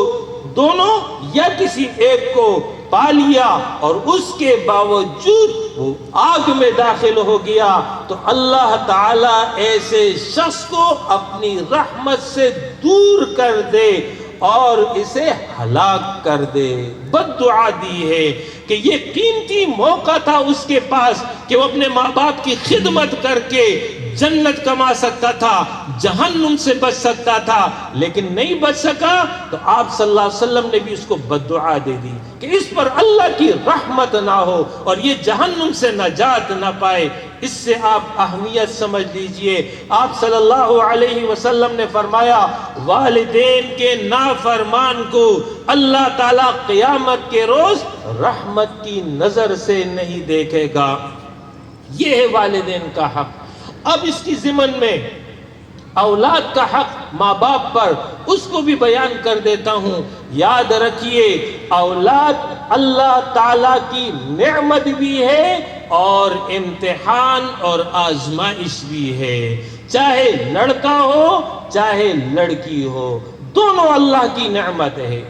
Speaker 1: دونوں یا کسی ایک کو پا لیا اور اس کے باوجود وہ آگ میں داخل ہو گیا تو اللہ تعالیٰ ایسے شخص کو اپنی رحمت سے دور کر دے اور اسے ہلاک کر دے۔ بد دعا دی ہے کہ یہ قیمتی موقع تھا اس کے پاس کہ وہ اپنے ماں باپ کی خدمت کر کے جنت کما سکتا تھا، جہنم سے بچ سکتا تھا، لیکن نہیں بچ سکا تو آپ صلی اللہ علیہ وسلم نے بھی اس کو بد دعا دے دی کہ اس پر اللہ کی رحمت نہ ہو اور یہ جہنم سے نجات نہ پائے۔ اس سے آپ اہمیت سمجھ لیجئے۔ آپ صلی اللہ علیہ وسلم نے فرمایا والدین کے نافرمان کو اللہ تعالیٰ قیامت کے روز رحمت کی نظر سے نہیں دیکھے گا۔ یہ ہے والدین کا حق۔ اب اس کی ضمن میں اولاد کا حق ماں باپ پر اس کو بھی بیان کر دیتا ہوں۔ یاد رکھیے اولاد اللہ تعالیٰ کی نعمت بھی ہے اور امتحان اور آزمائش بھی ہے۔ چاہے لڑکا ہو چاہے لڑکی ہو، دونوں اللہ کی نعمت ہے،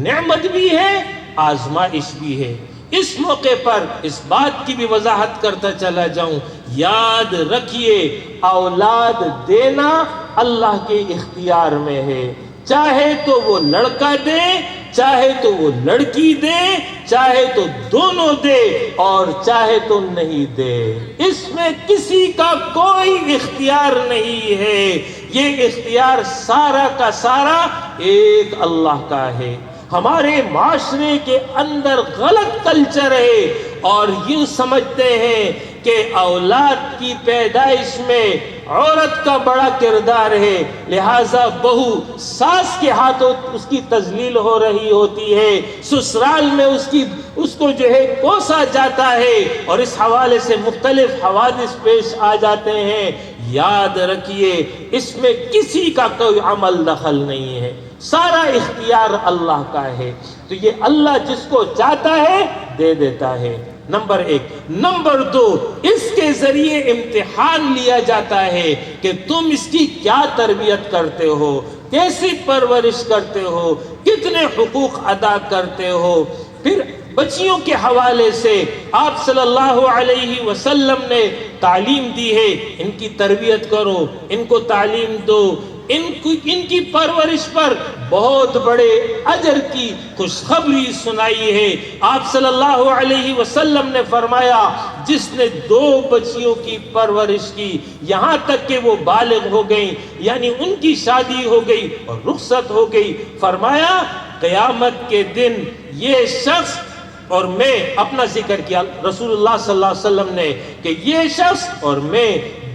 Speaker 1: نعمت بھی ہے آزمائش بھی ہے۔ اس موقع پر اس بات کی بھی وضاحت کرتا چلا جاؤں، یاد رکھیے اولاد دینا اللہ کے اختیار میں ہے، چاہے تو وہ لڑکا دے چاہے تو وہ لڑکی دے، چاہے تو دونوں دے اور چاہے تو نہیں دے، اس میں کسی کا کوئی اختیار نہیں ہے، یہ اختیار سارا کا سارا ایک اللہ کا ہے۔ ہمارے معاشرے کے اندر غلط کلچر ہے اور یوں سمجھتے ہیں کہ اولاد کی پیدائش میں عورت کا بڑا کردار ہے، لہٰذا بہو ساس کے ہاتھوں اس کی تذلیل ہو رہی ہوتی ہے، سسرال میں اس کو جو ہے کوسا جاتا ہے، اور اس حوالے سے مختلف حوادث پیش آ جاتے ہیں۔ یاد رکھیے اس میں کسی کا کوئی عمل دخل نہیں ہے، سارا اختیار اللہ کا ہے، تو یہ اللہ جس کو چاہتا ہے دے دیتا ہے، نمبر ایک۔ نمبر دو، اس کے ذریعے امتحان لیا جاتا ہے کہ تم اس کی کیا تربیت کرتے ہو، کیسی پرورش کرتے ہو، کتنے حقوق ادا کرتے ہو۔ پھر بچیوں کے حوالے سے آپ صلی اللہ علیہ وسلم نے تعلیم دی ہے، ان کی تربیت کرو، ان کو تعلیم دو، ان کی پرورش پر بہت بڑے اجر کی خوشخبری سنائی ہے۔ آپ صلی اللہ علیہ وسلم نے فرمایا جس نے 2 بچیوں کی پرورش کی یہاں تک کہ وہ بالغ ہو گئیں، یعنی ان کی شادی ہو گئی اور رخصت ہو گئی، فرمایا قیامت کے دن یہ شخص، اور میں اپنا ذکر کیا رسول اللہ صلی اللہ علیہ وسلم نے کہ یہ شخص اور میں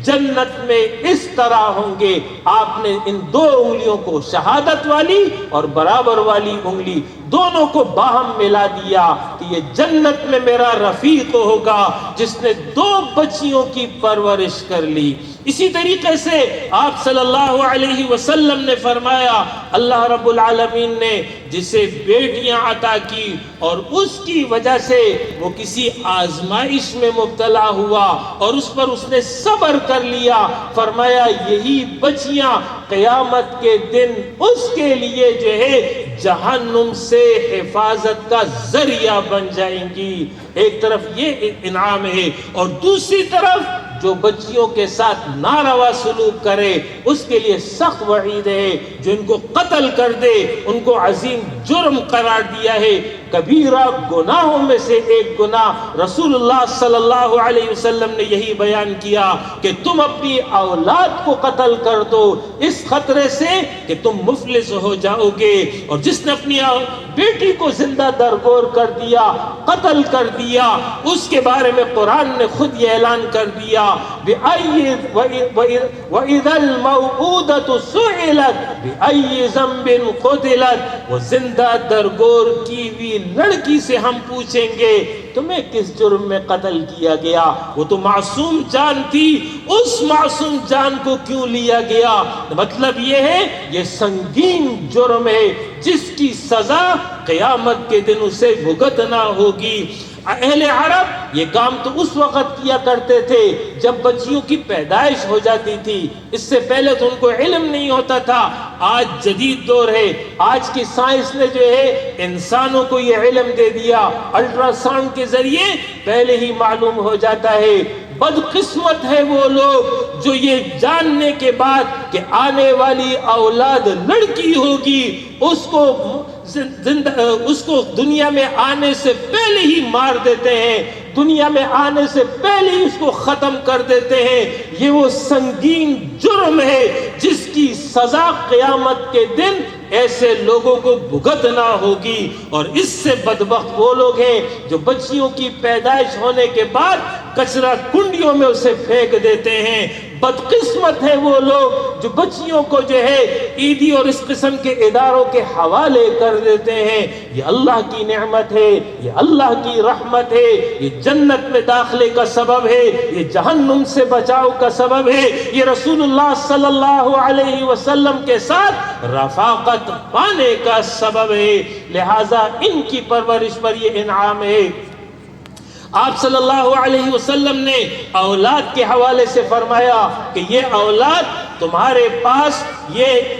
Speaker 1: جنت میں اس طرح ہوں گے۔ آپ نے ان 2 انگلیوں کو، شہادت والی اور برابر والی انگلی، دونوں کو باہم ملا دیا کہ یہ جنت میں میرا رفیق ہوگا جس نے 2 بچیوں کی پرورش کر لی۔ اسی طریقے سے آپ صلی اللہ علیہ وسلم نے فرمایا اللہ رب العالمین نے جسے بیٹیاں عطا کی اور اس کی وجہ سے وہ کسی آزمائش میں مبتلا ہوا اور اس پر اس نے صبر کر لیا، فرمایا یہی بچیاں قیامت کے دن اس کے لیے جو ہے جہنم سے حفاظت کا ذریعہ بن جائیں گی۔ ایک طرف یہ انعام ہے اور دوسری طرف جو بچیوں کے ساتھ ناروا سلوک کرے اس کے لیے سخت وعید ہے، جو ان کو قتل کر دے ان کو عظیم جرم قرار دیا ہے۔ کبیرہ گناہوں میں سے ایک گناہ رسول اللہ صلی اللہ علیہ وسلم نے یہی بیان کیا کہ تم اپنی اولاد کو قتل کر دو اس خطرے سے کہ تم مفلس ہو جاؤ گے، اور جس نے اپنی بیٹی کو زندہ درگور کر دیا، قتل کر دیا، اس کے بارے میں قرآن نے خود یہ اعلان کر دیا وَإِذَا الْمَوْءُودَةُ سُئِلَتْ بِأَيِّ ذَنبٍ قُتِلَتْ، وہ زندہ درگور کی ہوئی لڑکی سے ہم پوچھیں گے تمہیں کس جرم میں قتل کیا گیا، وہ تو معصوم جان تھی، اس معصوم جان کو کیوں لیا گیا؟ مطلب یہ ہے یہ سنگین جرم ہے جس کی سزا قیامت کے دن اسے بھگتنا ہوگی۔ اہل عرب یہ کام تو اس وقت کیا کرتے تھے جب بچیوں کی پیدائش ہو جاتی تھی، اس سے پہلے تو ان کو علم نہیں ہوتا تھا۔ آج جدید دور ہے، آج کی سائنس نے جو ہے انسانوں کو یہ علم دے دیا، الٹرا ساؤنڈ کے ذریعے پہلے ہی معلوم ہو جاتا ہے۔ بدقسمت ہے وہ لوگ جو یہ جاننے کے بعد کہ آنے والی اولاد لڑکی ہوگی اس کو دنیا میں آنے سے پہلے ہی مار دیتے ہیں، دنیا میں آنے سے پہلے ہی اس کو ختم کر دیتے ہیں۔ یہ وہ سنگین جرم ہے جس کی سزا قیامت کے دن ایسے لوگوں کو بھگتنا ہوگی، اور اس سے بدبخت وہ لوگ ہیں جو بچیوں کی پیدائش ہونے کے بعد کچرا کنڈیوں میں اسے پھینک دیتے ہیں۔ بدقسمت ہے وہ لوگ جو بچیوں کو جو ہے عیدی اور اس قسم کے اداروں کے حوالے کر دیتے ہیں۔ یہ اللہ کی نعمت ہے، یہ اللہ کی رحمت ہے، یہ جنت میں داخلے کا سبب ہے، یہ جہنم سے بچاؤ کا سبب ہے، یہ رسول اللہ صلی اللہ علیہ وسلم کے ساتھ رفاقت پانے کا سبب ہے، لہذا ان کی پرورش پر یہ انعام ہے۔ آپ صلی اللہ علیہ وسلم نے اولاد کے حوالے سے فرمایا کہ یہ اولاد تمہارے پاس یہ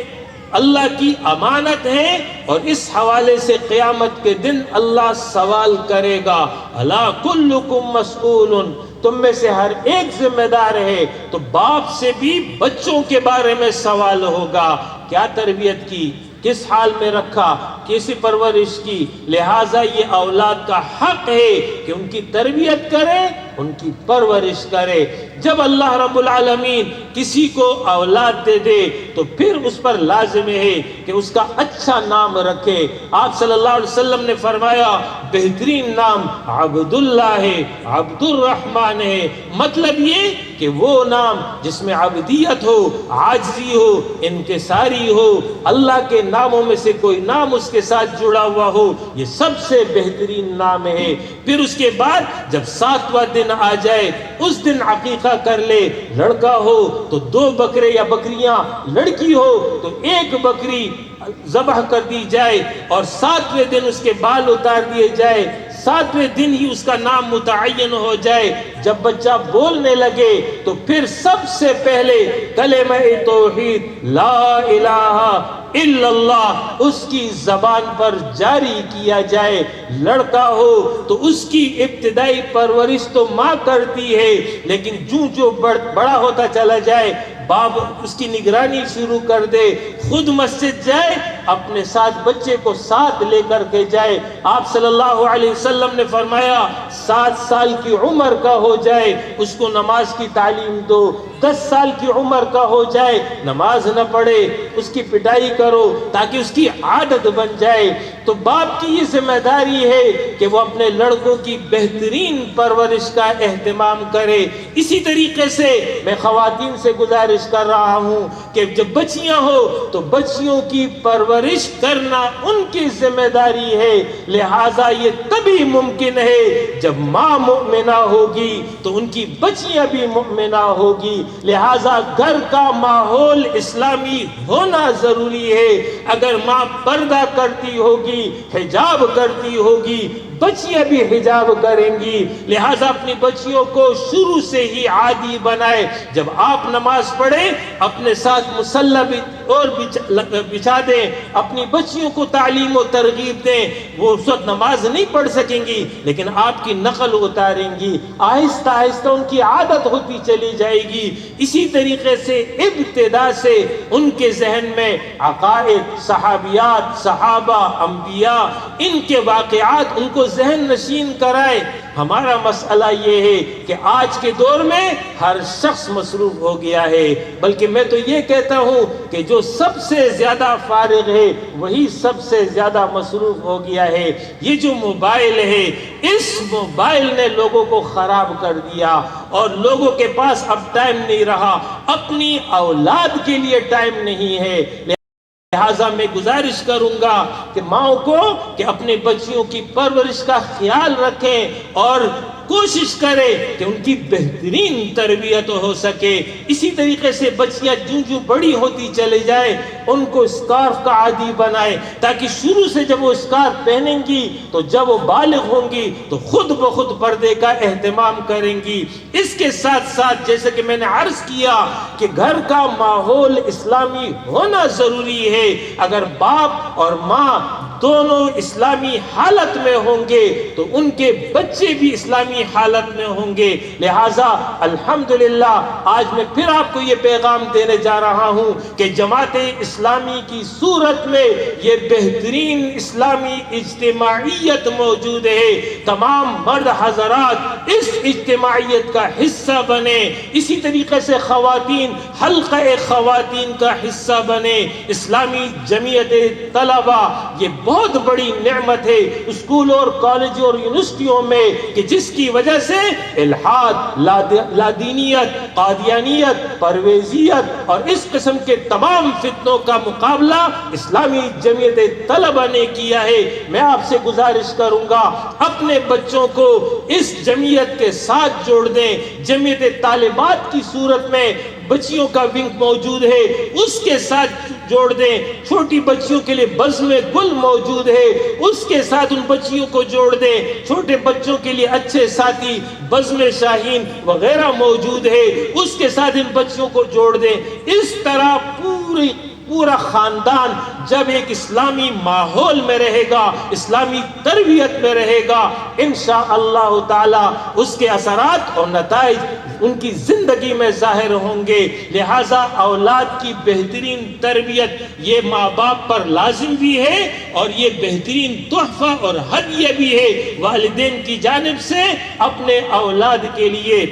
Speaker 1: اللہ کی امانت ہے، اور اس حوالے سے قیامت کے دن اللہ سوال کرے گا، الا کلکم مسئول، تم میں سے ہر ایک ذمہ دار ہے۔ تو باپ سے بھی بچوں کے بارے میں سوال ہوگا، کیا تربیت کی، کس حال میں رکھا، کیسی پرورش کی۔ لہٰذا یہ اولاد کا حق ہے کہ ان کی تربیت کرے، ان کی پرورش کرے۔ جب اللہ رب العالمین کسی کو اولاد دے دے تو پھر اس پر لازم ہے کہ اس کا اچھا نام رکھے۔ آپ صلی اللہ علیہ وسلم نے فرمایا بہترین نام عبداللہ ہے، عبد الرحمن ہے۔ مطلب یہ کہ وہ نام جس میں عبدیت ہو، عاجزی ہو، انکساری ہو، اللہ کے ناموں میں سے کوئی نام اس کے ساتھ جڑا ہوا ہو، یہ سب سے بہترین نام ہے۔ پھر اس کے بعد جب 7واں دن آ جائے اس دن عقیقہ کر لے، لڑکا ہو تو 2 بکرے یا بکریاں، لڑکی ہو تو 1 بکری ذبح کر دی جائے، اور 7ویں دن اس کے بال اتار دیے جائے، 7ویں دن ہی اس کا نام متعین ہو جائے۔ جب بچہ بولنے لگے تو پھر سب سے پہلے کلمہ توحید لا الہ الا اللہ اس کی زبان پر جاری کیا جائے۔ لڑکا ہو تو اس کی ابتدائی پرورش تو ماں کرتی ہے، لیکن جو بڑا ہوتا چلا جائے باپ اس کی نگرانی شروع کر دے، خود مسجد جائے، اپنے ساتھ بچے کو ساتھ لے کر کے جائے۔ آپ صلی اللہ علیہ وسلم نے فرمایا 7 سال کی عمر کا ہو جائے اس کو نماز کی تعلیم دو، 10 سال کی عمر کا ہو جائے نماز نہ پڑھے اس کی پٹائی کرو تاکہ اس کی عادت بن جائے۔ تو باپ کی یہ ذمہ داری ہے کہ وہ اپنے لڑکوں کی بہترین پرورش کا اہتمام کرے۔ اسی طریقے سے میں خواتین سے گزارش کر رہا ہوں کہ جب بچیاں ہو تو بچیوں کی پرورش کرنا ان کی ذمہ داری ہے۔ لہٰذا یہ تبھی ممکن ہے جب ماں مؤمنہ ہوگی تو ان کی بچیاں بھی مؤمنہ ہوگی۔ لہٰذا گھر کا ماحول اسلامی ہونا ضروری ہے۔ اگر ماں پردہ کرتی ہوگی، حجاب کرتی ہوگی، بچیاں بھی حجاب کریں گی۔ لہٰذا اپنی بچیوں کو شروع سے ہی عادی بنائے، جب آپ نماز پڑھیں اپنے ساتھ مصلی اور بچھا دیں، اپنی بچیوں کو تعلیم و ترغیب دیں۔ وہ اس وقت نماز نہیں پڑھ سکیں گی لیکن آپ کی نقل اتاریں گی، آہستہ آہستہ ان کی عادت ہوتی چلی جائے گی۔ اسی طریقے سے ابتدا سے ان کے ذہن میں عقائد، صحابیات، صحابہ، انبیاء، ان کے واقعات ان کو ذہن نشین کرائے۔ ہمارا مسئلہ یہ ہے کہ آج کے دور میں ہر شخص مصروف ہو گیا ہے، بلکہ میں تو یہ کہتا ہوں کہ جو سب سے زیادہ فارغ ہے وہی سب سے زیادہ مصروف ہو گیا ہے۔ یہ جو موبائل ہے، اس موبائل نے لوگوں کو خراب کر دیا اور لوگوں کے پاس اب ٹائم نہیں رہا، اپنی اولاد کے لیے ٹائم نہیں ہے۔ لہٰذا میں گزارش کروں گا کہ ماؤں کو کہ اپنے بچیوں کی پرورش کا خیال رکھیں اور کوشش کرے کہ ان کی بہترین تربیت ہو سکے۔ اسی طریقے سے بچیاں جو بڑی ہوتی چلے جائیں ان کو اسکارف کا عادی بنائے، تاکہ شروع سے جب وہ اسکارف پہنیں گی تو جب وہ بالغ ہوں گی تو خود بخود پردے کا اہتمام کریں گی۔ اس کے ساتھ ساتھ جیسے کہ میں نے عرض کیا کہ گھر کا ماحول اسلامی ہونا ضروری ہے۔ اگر باپ اور ماں دونوں اسلامی حالت میں ہوں گے تو ان کے بچے بھی اسلامی حالت میں ہوں گے۔ لہٰذا الحمدللہ آج میں پھر آپ کو یہ پیغام دینے جا رہا ہوں کہ جماعت اسلامی کی صورت میں یہ بہترین اسلامی اجتماعیت موجود ہے۔ تمام مرد حضرات اس اجتماعیت کا حصہ بنے، اسی طریقے سے خواتین حلقہ خواتین کا حصہ بنے۔ اسلامی جمعیت طلبہ یہ بہت بڑی نعمت ہے اسکول اور کالج اور یونیورسٹیوں میں کہ جس کی وجہ سے الحاد، لادینیت، قادیانیت، پرویزیت اور اس قسم کے تمام فتنوں کا مقابلہ اسلامی جمعیت طلبہ نے کیا ہے۔ میں آپ سے گزارش کروں گا اپنے بچوں کو اس جمعیت کے ساتھ جوڑ دیں۔ جمعیت طالبات کی صورت میں بچیوں کا ونگ موجود ہے، اس کے ساتھ جوڑ دیں۔ چھوٹی بچیوں کے لیے بزم گل موجود ہے، اس کے ساتھ ان بچیوں کو جوڑ دیں۔ چھوٹے بچوں کے لیے اچھے ساتھی بزم شاہین وغیرہ موجود ہے، اس کے ساتھ ان بچیوں کو جوڑ دیں۔ اس طرح پورا خاندان جب ایک اسلامی ماحول میں رہے گا، اسلامی تربیت میں رہے گا، انشاءاللہ تعالی اس کے اثرات اور نتائج ان کی زندگی میں ظاہر ہوں گے۔ لہٰذا اولاد کی بہترین تربیت یہ ماں باپ پر لازم بھی ہے، اور یہ بہترین تحفہ اور ہدیہ بھی ہے والدین کی جانب سے اپنے اولاد کے لیے۔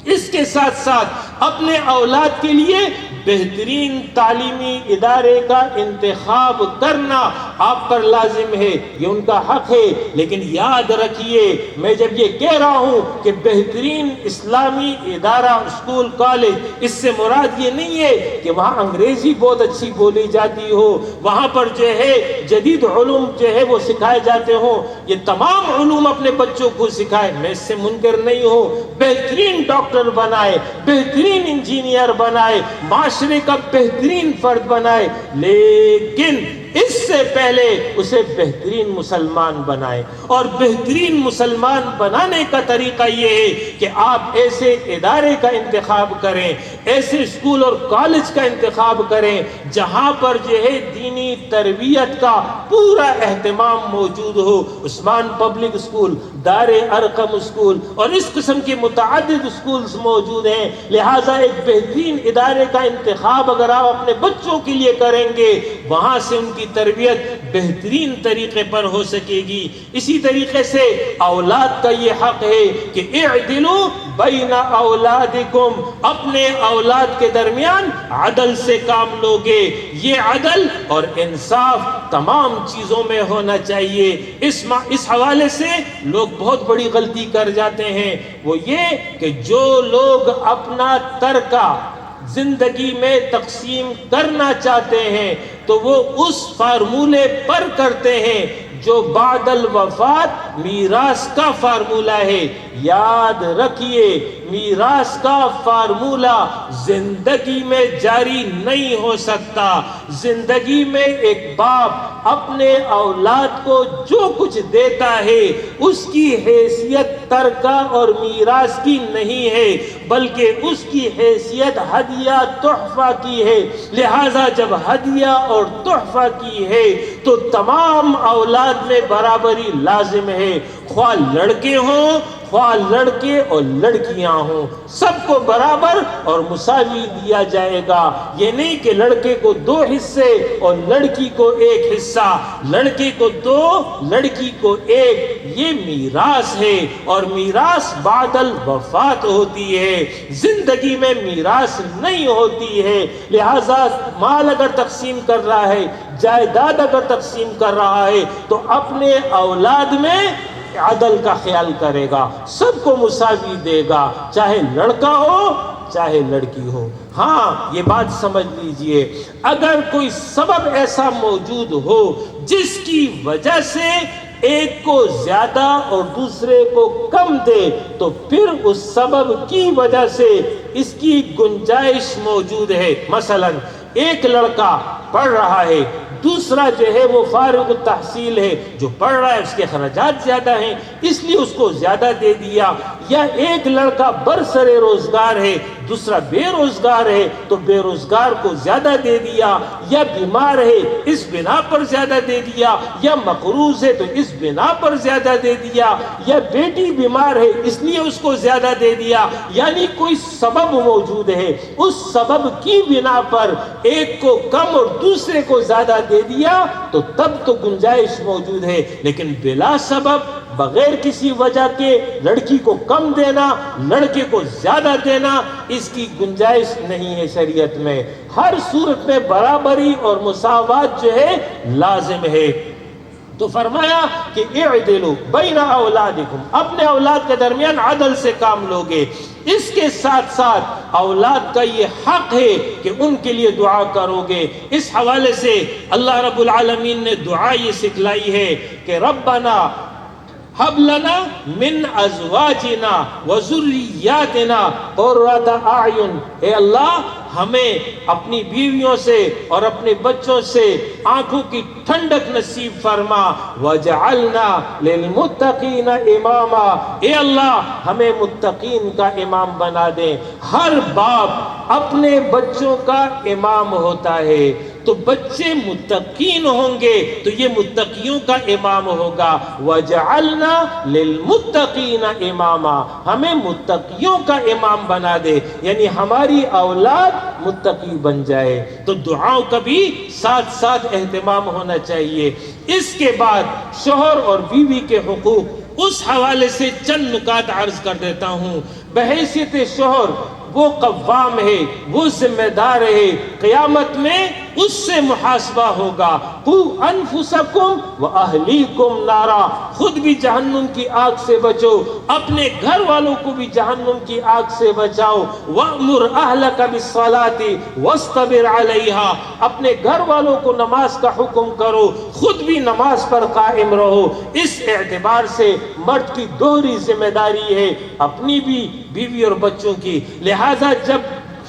Speaker 1: اس کے ساتھ ساتھ اپنے اولاد کے لیے بہترین تعلیمی ادارے کا انتخاب کرنا آپ پر لازم ہے، یہ ان کا حق ہے۔ لیکن یاد رکھیے، میں جب یہ کہہ رہا ہوں کہ بہترین اسلامی ادارہ، اسکول، کالج، اس سے مراد یہ نہیں ہے کہ وہاں انگریزی بہت اچھی بولی جاتی ہو، وہاں پر جو ہے جدید علوم جو ہے وہ سکھائے جاتے ہوں۔ یہ تمام علوم اپنے بچوں کو سکھائے، میں اس سے منکر نہیں ہوں۔ بہترین ڈاکٹر بنائے، بہترین انجینئر بنائے، معاشرے کا بہترین فرد بنائے، لیکن اس سے پہلے اسے بہترین مسلمان بنائے۔ اور بہترین مسلمان بنانے کا طریقہ یہ ہے کہ آپ ایسے ادارے کا انتخاب کریں، ایسے اسکول اور کالج کا انتخاب کریں جہاں پر جو ہے دینی تربیت کا پورا اہتمام موجود ہو۔ عثمان پبلک اسکول، دار ارقم اسکول اور اس قسم کے متعدد اسکولز موجود ہیں۔ لہٰذا ایک بہترین ادارے کا انتخاب اگر آپ اپنے بچوں کے لیے کریں گے، وہاں سے ان کی تربیت بہترین طریقے پر ہو سکے گی۔ اسی طریقے سے اولاد کا یہ حق ہے کہ اعدلوا بین اولادکم، اپنے اولاد کے درمیان عدل سے کام لوگے۔ یہ عدل اور انصاف تمام چیزوں میں ہونا چاہیے۔ اس حوالے سے لوگ بہت بڑی غلطی کر جاتے ہیں، وہ یہ کہ جو لوگ اپنا ترکہ زندگی میں تقسیم کرنا چاہتے ہیں تو وہ اس فارمولے پر کرتے ہیں جو بعد الوفات میراث کا فارمولہ ہے۔ یاد رکھیے، میراث کا فارمولہ زندگی میں جاری نہیں ہو سکتا۔ زندگی میں ایک باپ اپنے اولاد کو جو کچھ دیتا ہے اس کی حیثیت ترکہ اور میراث کی نہیں ہے، بلکہ اس کی حیثیت ہدیہ تحفہ کی ہے۔ لہٰذا جب ہدیہ اور تحفہ کی ہے تو تمام اولاد میں برابری لازم ہے، خواہ لڑکے ہوں خواہ لڑکے اور لڑکیاں ہوں، سب کو برابر اور مساوی دیا جائے گا۔ یہ نہیں کہ لڑکے کو 2 حصے اور لڑکی کو 1 حصہ، لڑکے کو 2 لڑکی کو 1، یہ میراث ہے، اور میراث بعد الوفات ہوتی ہے، زندگی میں میراث نہیں ہوتی ہے۔ لہٰذا مال اگر تقسیم کر رہا ہے، جائیداد اگر تقسیم کر رہا ہے تو اپنے اولاد میں عدل کا خیال کرے گا، سب کو مساوی دے گا، چاہے لڑکا ہو چاہے لڑکی ہو۔ ہاں یہ بات سمجھ لیجئے، اگر کوئی سبب ایسا موجود ہو جس کی وجہ سے ایک کو زیادہ اور دوسرے کو کم دے تو پھر اس سبب کی وجہ سے اس کی گنجائش موجود ہے۔ مثلا ایک لڑکا پڑھ رہا ہے، دوسرا جو ہے وہ فارغ التحصیل ہے، جو پڑھ رہا ہے اس کے خراجات زیادہ ہیں اس لیے اس کو زیادہ دے دیا، یا ایک لڑکا برسر روزگار ہے دوسرا بے روزگار ہے تو بے روزگار کو زیادہ دے دیا، یا بیمار ہے اس بنا پر زیادہ دے دیا، یا مقروض ہے تو اس بنا پر زیادہ دے دیا، یا بیٹی بیمار ہے اس لیے اس کو زیادہ دے دیا، یعنی کوئی سبب موجود ہے، اس سبب کی بنا پر ایک کو کم اور دوسرے کو زیادہ دے دیا تو تب تو گنجائش موجود ہے، لیکن بلا سبب بغیر کسی وجہ کے لڑکی کو کم دینا لڑکے کو زیادہ دینا، اس کی گنجائش نہیں ہے شریعت میں۔ ہر صورت میں برابری اور مساوات جو ہے لازم ہے۔ تو فرمایا کہ اعدلوا بین اولادکم، اپنے اولاد کے درمیان عدل سے کام لوگے۔ اس کے ساتھ ساتھ اولاد کا یہ حق ہے کہ ان کے لیے دعا کرو گے۔ اس حوالے سے اللہ رب العالمین نے دعا یہ سکھلائی ہے کہ ربنا ہب لنا من ازواجنا وذریاتنا قرۃ اعین، اے اللہ ہمیں اپنی بیویوں سے اور اپنے بچوں سے آنکھوں کی ٹھنڈک نصیب فرما، وجعلنا للمتقین اماما، اے اللہ ہمیں متقین کا امام بنا دے۔ ہر باپ اپنے بچوں کا امام ہوتا ہے، تو بچے متقین ہوں گے تو یہ متقیوں کا امام ہوگا۔ وَجَعَلْنَا لِلْمُتَّقِينَ اماما، ہمیں متقیوں کا امام بنا دے، یعنی ہماری اولاد متقی بن جائے۔ تو دعاؤں کا بھی ساتھ ساتھ اہتمام ہونا چاہیے۔ اس کے بعد شوہر اور بیوی کے حقوق، اس حوالے سے چند نکات عرض کر دیتا ہوں۔ بحیثیت شوہر وہ قوام ہے، وہ ذمہ دار ہے، قیامت میں اس سے محاسبہ ہوگا۔ قُوْ أَنفُسَكُمْ وَأَهْلِيكُمْ نَارًا، خود بھی جہنم کی آگ سے بچو، اپنے گھر والوں کو بھی جہنم کی آگ سے بچاؤ۔ وَأْمُرْ أَهْلَكَ بِالصَّلَاةِ وَاصْطَبِرْ عَلَيْهَا، اپنے گھر والوں کو نماز کا حکم کرو، خود بھی نماز پر قائم رہو۔ اس اعتبار سے مرد کی دوہری ذمہ داری ہے، اپنی بھی، بیوی اور بچوں کی۔ لہذا جب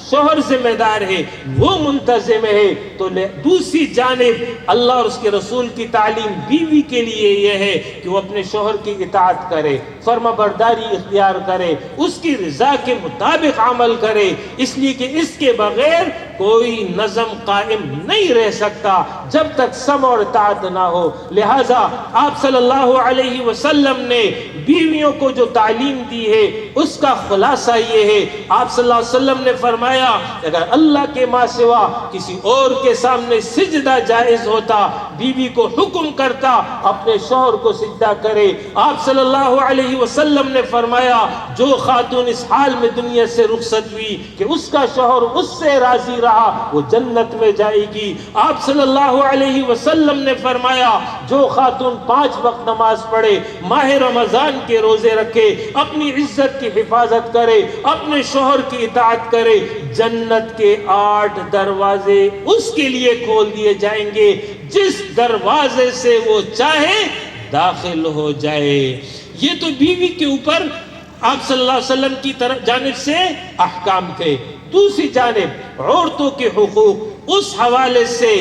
Speaker 1: شوہر ذمہ دار ہے، وہ منتظم ہے، تو دوسری جانب اللہ اور اس کے رسول کی تعلیم بیوی کے لیے یہ ہے کہ وہ اپنے شوہر کی اطاعت کرے، فرما برداری اختیار کرے، اس کی رضا کے مطابق عمل کرے، اس لیے کہ اس کے بغیر کوئی نظم قائم نہیں رہ سکتا جب تک سمع اور اطاعت نہ ہو۔ لہذا آپ صلی اللہ علیہ وسلم نے بیویوں کو جو تعلیم دی ہے اس کا خلاصہ یہ ہے، آپ صلی اللہ علیہ وسلم نے فرمایا اگر اللہ کے ماں سوا کسی اور کے سامنے سجدہ جائز ہوتا، بیوی کو حکم کرتا اپنے شوہر کو سجدہ کرے۔ آپ صلی اللہ علیہ وسلم نے فرمایا جو خاتون اس حال میں دنیا سے رخصت ہوئی کہ اس کا شوہر اس سے راضی رہا، وہ جنت میں جائے گی۔ آپ صلی اللہ علیہ وسلم نے فرمایا جو خاتون 5 وقت نماز پڑھے، ماہ رمضان کے روزے رکھے، اپنی عزت کی حفاظت کرے، اپنے شوہر کی اطاعت کرے، جنت کے 8 دروازے اس کے لیے کھول دیے جائیں گے، جس دروازے سے وہ چاہے داخل ہو جائے۔ یہ تو بیوی کے اوپر آپ صلی اللہ علیہ وسلم کی جانب سے احکام تھے۔ دوسری جانب عورتوں کے حقوق، اس حوالے سے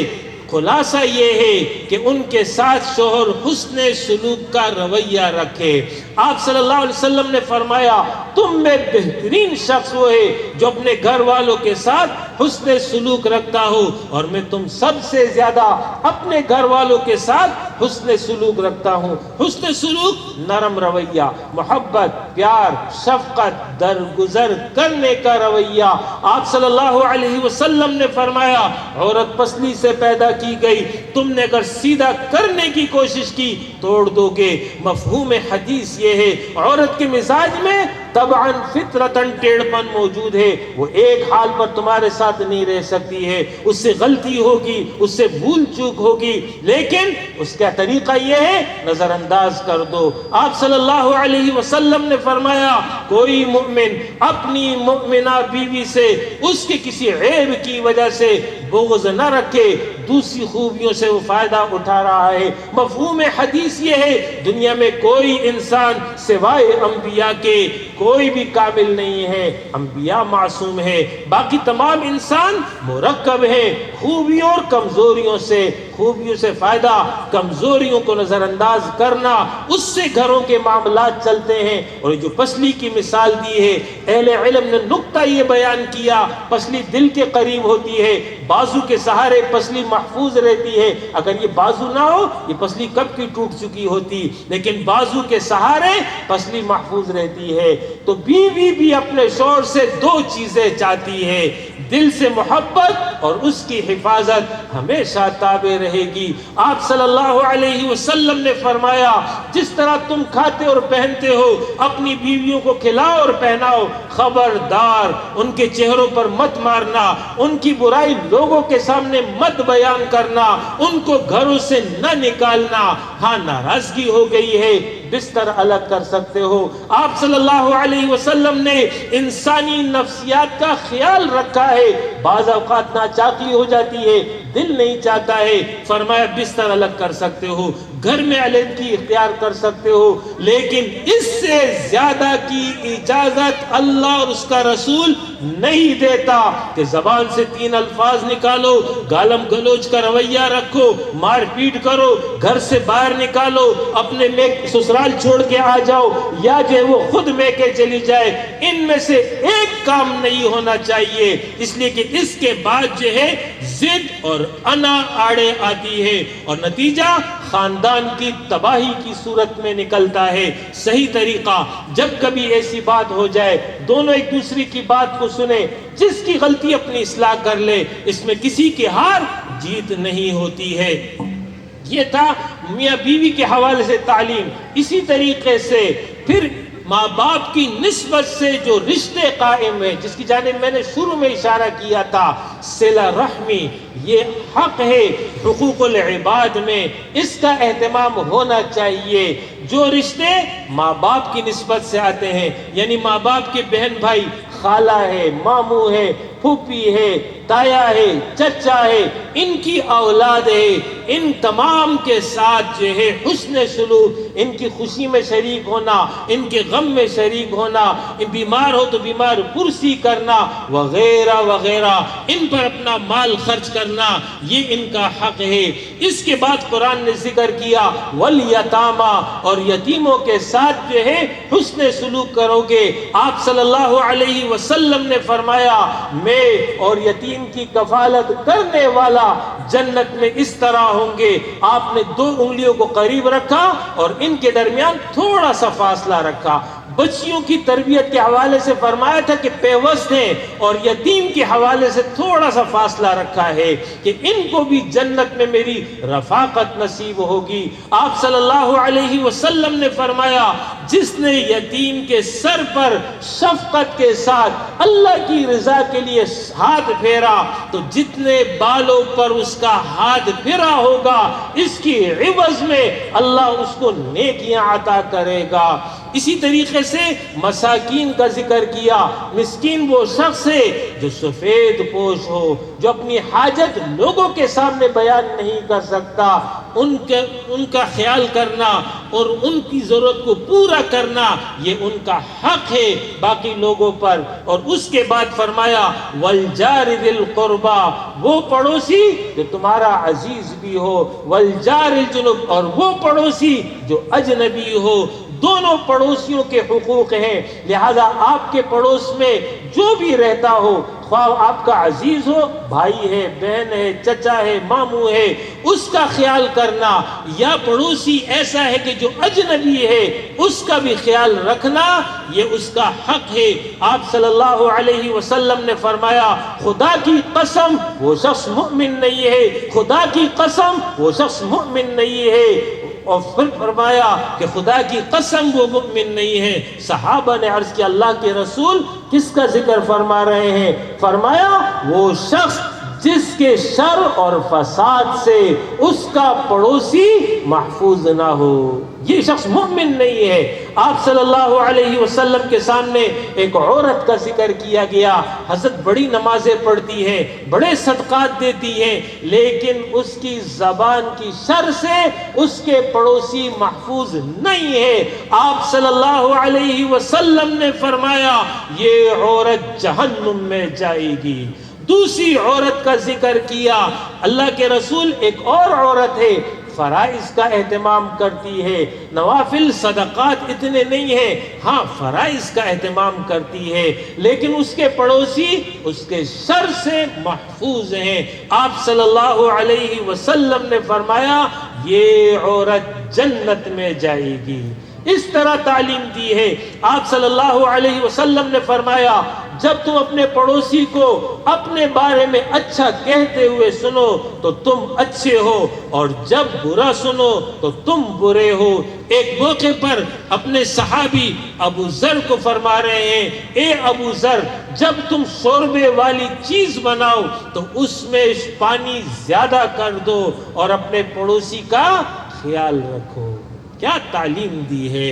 Speaker 1: خلاصہ یہ ہے کہ ان کے ساتھ شوہر حسن سلوک کا رویہ رکھے۔ آپ صلی اللہ علیہ وسلم نے فرمایا تم میں بہترین شخص وہ ہے جو اپنے گھر والوں کے ساتھ حسن سلوک رکھتا ہو، اور میں تم سب سے زیادہ اپنے گھر والوں کے ساتھ حسن سلوک رکھتا ہوں۔ حسن سلوک نرم رویہ، محبت، پیار، شفقت، درگزر کرنے کا رویہ۔ آپ صلی اللہ علیہ وسلم نے فرمایا عورت پسلی سے پیدا کی گئی، تم نے اگر سیدھا کرنے کی کوشش کی توڑ دو گے۔ مفہوم حدیث یہ ہے عورت کے مزاج میں طبعاً فطرتاً ٹیڑھ پن موجود ہے، وہ ایک حال پر تمہارے ساتھ نہیں رہ سکتی ہے، اس سے غلطی ہوگی، اس سے بھول چوک ہوگی، لیکن اس کا طریقہ یہ ہے نظر انداز کر دو۔ آپ صلی اللہ علیہ وسلم نے فرمایا کوئی مومن اپنی مومنہ بیوی سے اس کے کسی عیب کی وجہ سے بغض نہ رکھے، دوسری خوبیوں سے وہ فائدہ اٹھا رہا ہے۔ مفہوم حدیث یہ ہے دنیا میں کوئی انسان سوائے انبیاء کے کوئی بھی کامل نہیں ہے، انبیاء معصوم ہے، باقی تمام انسان مرکب ہیں خوبیوں اور کمزوریوں سے۔ خوبیوں سے فائدہ، کمزوریوں کو نظر انداز کرنا، اس سے گھروں کے معاملات چلتے ہیں۔ اور جو پسلی کی مثال دی ہے اہل علم نے نقطہ یہ بیان کیا پسلی دل کے قریب ہوتی ہے، بازو کے سہارے پسلی محفوظ رہتی ہے، اگر یہ بازو نہ ہو یہ پسلی کب کی ٹوٹ چکی ہوتی، لیکن بازو کے سہارے پسلی محفوظ رہتی ہے۔ تو بیوی بھی اپنے شوہر سے 2 چیزیں چاہتی ہے، دل سے محبت اور اس کی حفاظت ہمیشہ تابع رہے گی۔ آپ صلی اللہ علیہ وسلم نے فرمایا جس طرح تم کھاتے اور پہنتے ہو اپنی بیویوں کو کھلاؤ اور پہناؤ، خبردار ان کے چہروں پر مت مارنا، ان کی برائی لوگوں کے سامنے مت بیان کرنا، ان کو گھروں سے نہ نکالنا۔ ہاں ناراضگی ہو گئی ہے بستر الگ کر سکتے ہو۔ آپ صلی اللہ علیہ وسلم نے انسانی نفسیات کا خیال رکھا ہے، بعض اوقات ناچاقی ہو جاتی ہے، دل نہیں چاہتا ہے، فرمایا بستر الگ کر سکتے ہو، گھر میں علیحدگی اختیار کر سکتے ہو، لیکن اس سے زیادہ کی اجازت اللہ اور اس کا رسول نہیں دیتا کہ زبان سے 3 الفاظ نکالو، گالم گلوچ کا رویہ رکھو، مار پیٹ کرو، گھر سے باہر نکالو، اپنے سسرال چھوڑ کے آ جاؤ، یا جو وہ خود میں کے چلی جائے، ان میں سے ایک کام نہیں ہونا چاہیے، اس لیے کہ اس کے بعد جو ہے ضد اور انا آڑے آتی ہے اور نتیجہ خاندان کی تباہی کی صورت میں نکلتا ہے۔ صحیح طریقہ جب کبھی ایسی بات ہو جائے، دونوں ایک دوسرے کی بات کو سنیں، جس کی غلطی اپنی اصلاح کر لے، اس میں کسی کی ہار جیت نہیں ہوتی ہے۔ یہ تھا میاں بیوی کے حوالے سے تعلیم۔ اسی طریقے سے پھر ماں باپ کی نسبت سے جو رشتے قائم ہیں، جس کی جانب میں نے شروع میں اشارہ کیا تھا، صلہ رحمی، یہ حق ہے حقوق العباد میں، اس کا اہتمام ہونا چاہیے۔ جو رشتے ماں باپ کی نسبت سے آتے ہیں، یعنی ماں باپ کے بہن بھائی، خالہ ہے، ماموں ہے، پھوپھی ہے، تایا ہے، چچا ہے، ان کی اولاد ہے، ان تمام کے ساتھ جو ہے حسن سلوک، ان کی خوشی میں شریک ہونا، ان کے غم میں شریک ہونا، ان بیمار ہو تو بیمار پرسی کرنا وغیرہ وغیرہ، ان پر اپنا مال خرچ کرنا، یہ ان کا حق ہے۔ اس کے بعد قرآن نے ذکر کیا والیتاما، اور یتیموں کے ساتھ جو ہے حسن سلوک کرو گے۔ آپ صلی اللہ علیہ وسلم نے فرمایا میں اور یتیم کی کفالت کرنے والا جنت میں اس طرح ہوں گے۔ آپ نے 2 انگلیوں کو قریب رکھا اور ان کے درمیان تھوڑا سا فاصلہ رکھا۔ بچیوں کی تربیت کے حوالے سے فرمایا تھا کہ پیوست ہیں، اور یتیم کے حوالے سے تھوڑا سا فاصلہ رکھا ہے کہ ان کو بھی جنت میں میری رفاقت نصیب ہوگی۔ آپ صلی اللہ علیہ وسلم نے فرمایا جس نے یتیم کے سر پر شفقت کے ساتھ اللہ کی رضا کے لیے ہاتھ پھیرا، تو جتنے بالوں پر اس کا ہاتھ پھرا ہوگا، اس کی عوض میں اللہ اس کو نیکیاں عطا کرے گا۔ اسی طریقے سے مساکین کا ذکر کیا۔ مسکین وہ شخص ہے جو سفید پوش ہو، جو اپنی حاجت لوگوں کے سامنے بیان نہیں کر سکتا، ان کا خیال کرنا اور ان کی ضرورت کو پورا کرنا یہ ان کا حق ہے باقی لوگوں پر۔ اور اس کے بعد فرمایا والجار ذی القربا، وہ پڑوسی جو تمہارا عزیز بھی ہو، والجار الجنب، اور وہ پڑوسی جو اجنبی ہو۔ دونوں پڑوسیوں کے حقوق ہیں، لہذا آپ کے پڑوس میں جو بھی رہتا ہو، خواہ آپ کا عزیز ہو، بھائی ہے، بہن ہے، چچا ہے، ماموں ہے، اس کا خیال کرنا، یا پڑوسی ایسا ہے کہ جو اجنبی ہے اس کا بھی خیال رکھنا، یہ اس کا حق ہے۔ آپ صلی اللہ علیہ وسلم نے فرمایا خدا کی قسم وہ شخص مؤمن نہیں ہے، خدا کی قسم وہ شخص مؤمن نہیں ہے۔ اور پھر فرمایا کہ خدا کی قسم وہ مؤمن نہیں ہے۔ صحابہ نے عرض کیا اللہ کے رسول کس کا ذکر فرما رہے ہیں؟ فرمایا وہ شخص جس کے شر اور فساد سے اس کا پڑوسی محفوظ نہ ہو، یہ شخص مومن نہیں ہے۔ آپ صلی اللہ علیہ وسلم کے سامنے ایک عورت کا ذکر کیا گیا، حضرت بڑی نمازیں پڑھتی ہے، بڑے صدقات دیتی ہے، لیکن اس کی زبان کی شر سے اس کے پڑوسی محفوظ نہیں ہے۔ آپ صلی اللہ علیہ وسلم نے فرمایا یہ عورت جہنم میں جائے گی۔ دوسری عورت کا ذکر کیا، اللہ کے رسول ایک اور عورت ہے، فرائض کا اہتمام کرتی ہے، نوافل صدقات اتنے نہیں ہیں، ہاں فرائض کا اہتمام کرتی ہے، لیکن اس کے پڑوسی اس کے شر سے محفوظ ہیں۔ آپ صلی اللہ علیہ وسلم نے فرمایا یہ عورت جنت میں جائے گی۔ اس طرح تعلیم دی ہے۔ آپ صلی اللہ علیہ وسلم نے فرمایا جب تم اپنے پڑوسی کو اپنے بارے میں اچھا کہتے ہوئے سنو تو تم اچھے ہو، اور جب برا سنو تو تم برے ہو۔ ایک موقع پر اپنے صحابی ابو ذر کو فرما رہے ہیں اے ابو ذر جب تم شوربے والی چیز بناؤ تو اس میں پانی زیادہ کر دو اور اپنے پڑوسی کا خیال رکھو۔ کیا تعلیم دی ہے!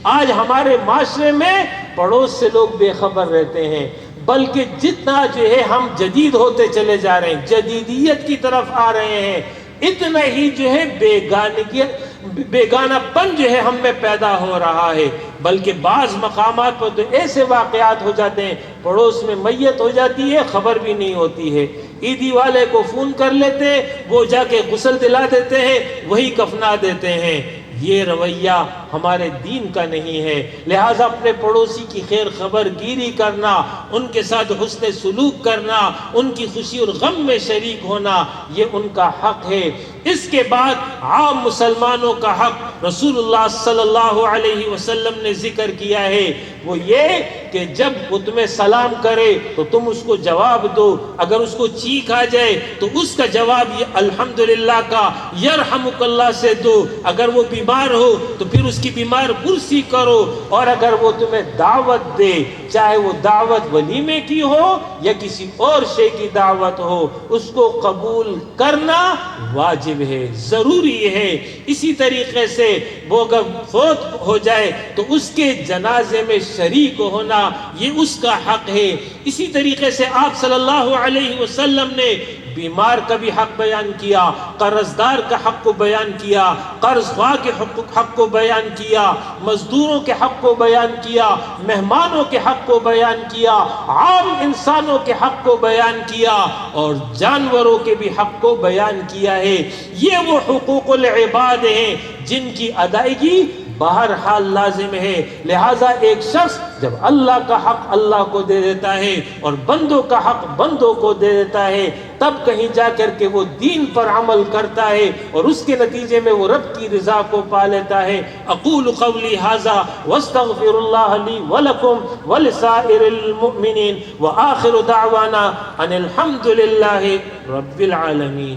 Speaker 1: آج ہمارے معاشرے میں پڑوس سے لوگ بے خبر رہتے ہیں، بلکہ جتنا جو ہے ہم جدید ہوتے چلے جا رہے ہیں، جدیدیت کی طرف آ رہے ہیں، اتنا ہی جو ہے بیگانہ پن جو ہے ہم میں پیدا ہو رہا ہے۔ بلکہ بعض مقامات پر تو ایسے واقعات ہو جاتے ہیں، پڑوس میں میت ہو جاتی ہے، خبر بھی نہیں ہوتی ہے، عیدی والے کو فون کر لیتے ہیں، وہ جا کے غسل دلا دیتے ہیں، وہی کفنا دیتے ہیں۔ یہ رویہ ہمارے دین کا نہیں ہے۔ لہٰذا اپنے پڑوسی کی خیر خبر گیری کرنا، ان کے ساتھ حسن سلوک کرنا، ان کی خوشی اور غم میں شریک ہونا، یہ ان کا حق ہے۔ اس کے بعد عام مسلمانوں کا حق رسول اللہ صلی اللہ علیہ وسلم نے ذکر کیا ہے، وہ یہ کہ جب وہ تمہیں سلام کرے تو تم اس کو جواب دو، اگر اس کو چیخ آ جائے تو اس کا جواب یہ الحمدللہ کا یرحمک اللہ سے دو، اگر وہ بیمار ہو تو پھر اس کی بیمار پرسی کرو، اور اگر وہ تمہیں دعوت دے، چاہے وہ دعوت ولیمے کی ہو یا کسی اور شے کی دعوت ہو، اس کو قبول کرنا واجب ہے، ضروری ہے۔ اسی طریقے سے وہ اگر فوت ہو جائے تو اس کے جنازے میں شریک ہونا یہ اس کا حق ہے۔ اسی طریقے سے آپ صلی اللہ علیہ وسلم نے بیمار کا بھی حق بیان کیا، قرض دار کا حق کو بیان کیا، قرض خواہ کے حق کو بیان کیا، مزدوروں کے حق کو بیان کیا، مہمانوں کے حق کو بیان کیا، عام انسانوں کے حق کو بیان کیا، اور جانوروں کے بھی حق کو بیان کیا ہے۔ یہ وہ حقوق العباد ہیں جن کی ادائیگی بہرحال لازم ہے۔ لہٰذا ایک شخص جب اللہ کا حق اللہ کو دے دیتا ہے اور بندوں کا حق بندوں کو دے دیتا ہے، تب کہیں جا کر کے وہ دین پر عمل کرتا ہے اور اس کے نتیجے میں وہ رب کی رضا کو پا لیتا ہے۔ اقول قولی ھذا واستغفر اللہ لی ولکم ولسائر المؤمنین وآخر دعوانا ان الحمد للہ رب العالمین۔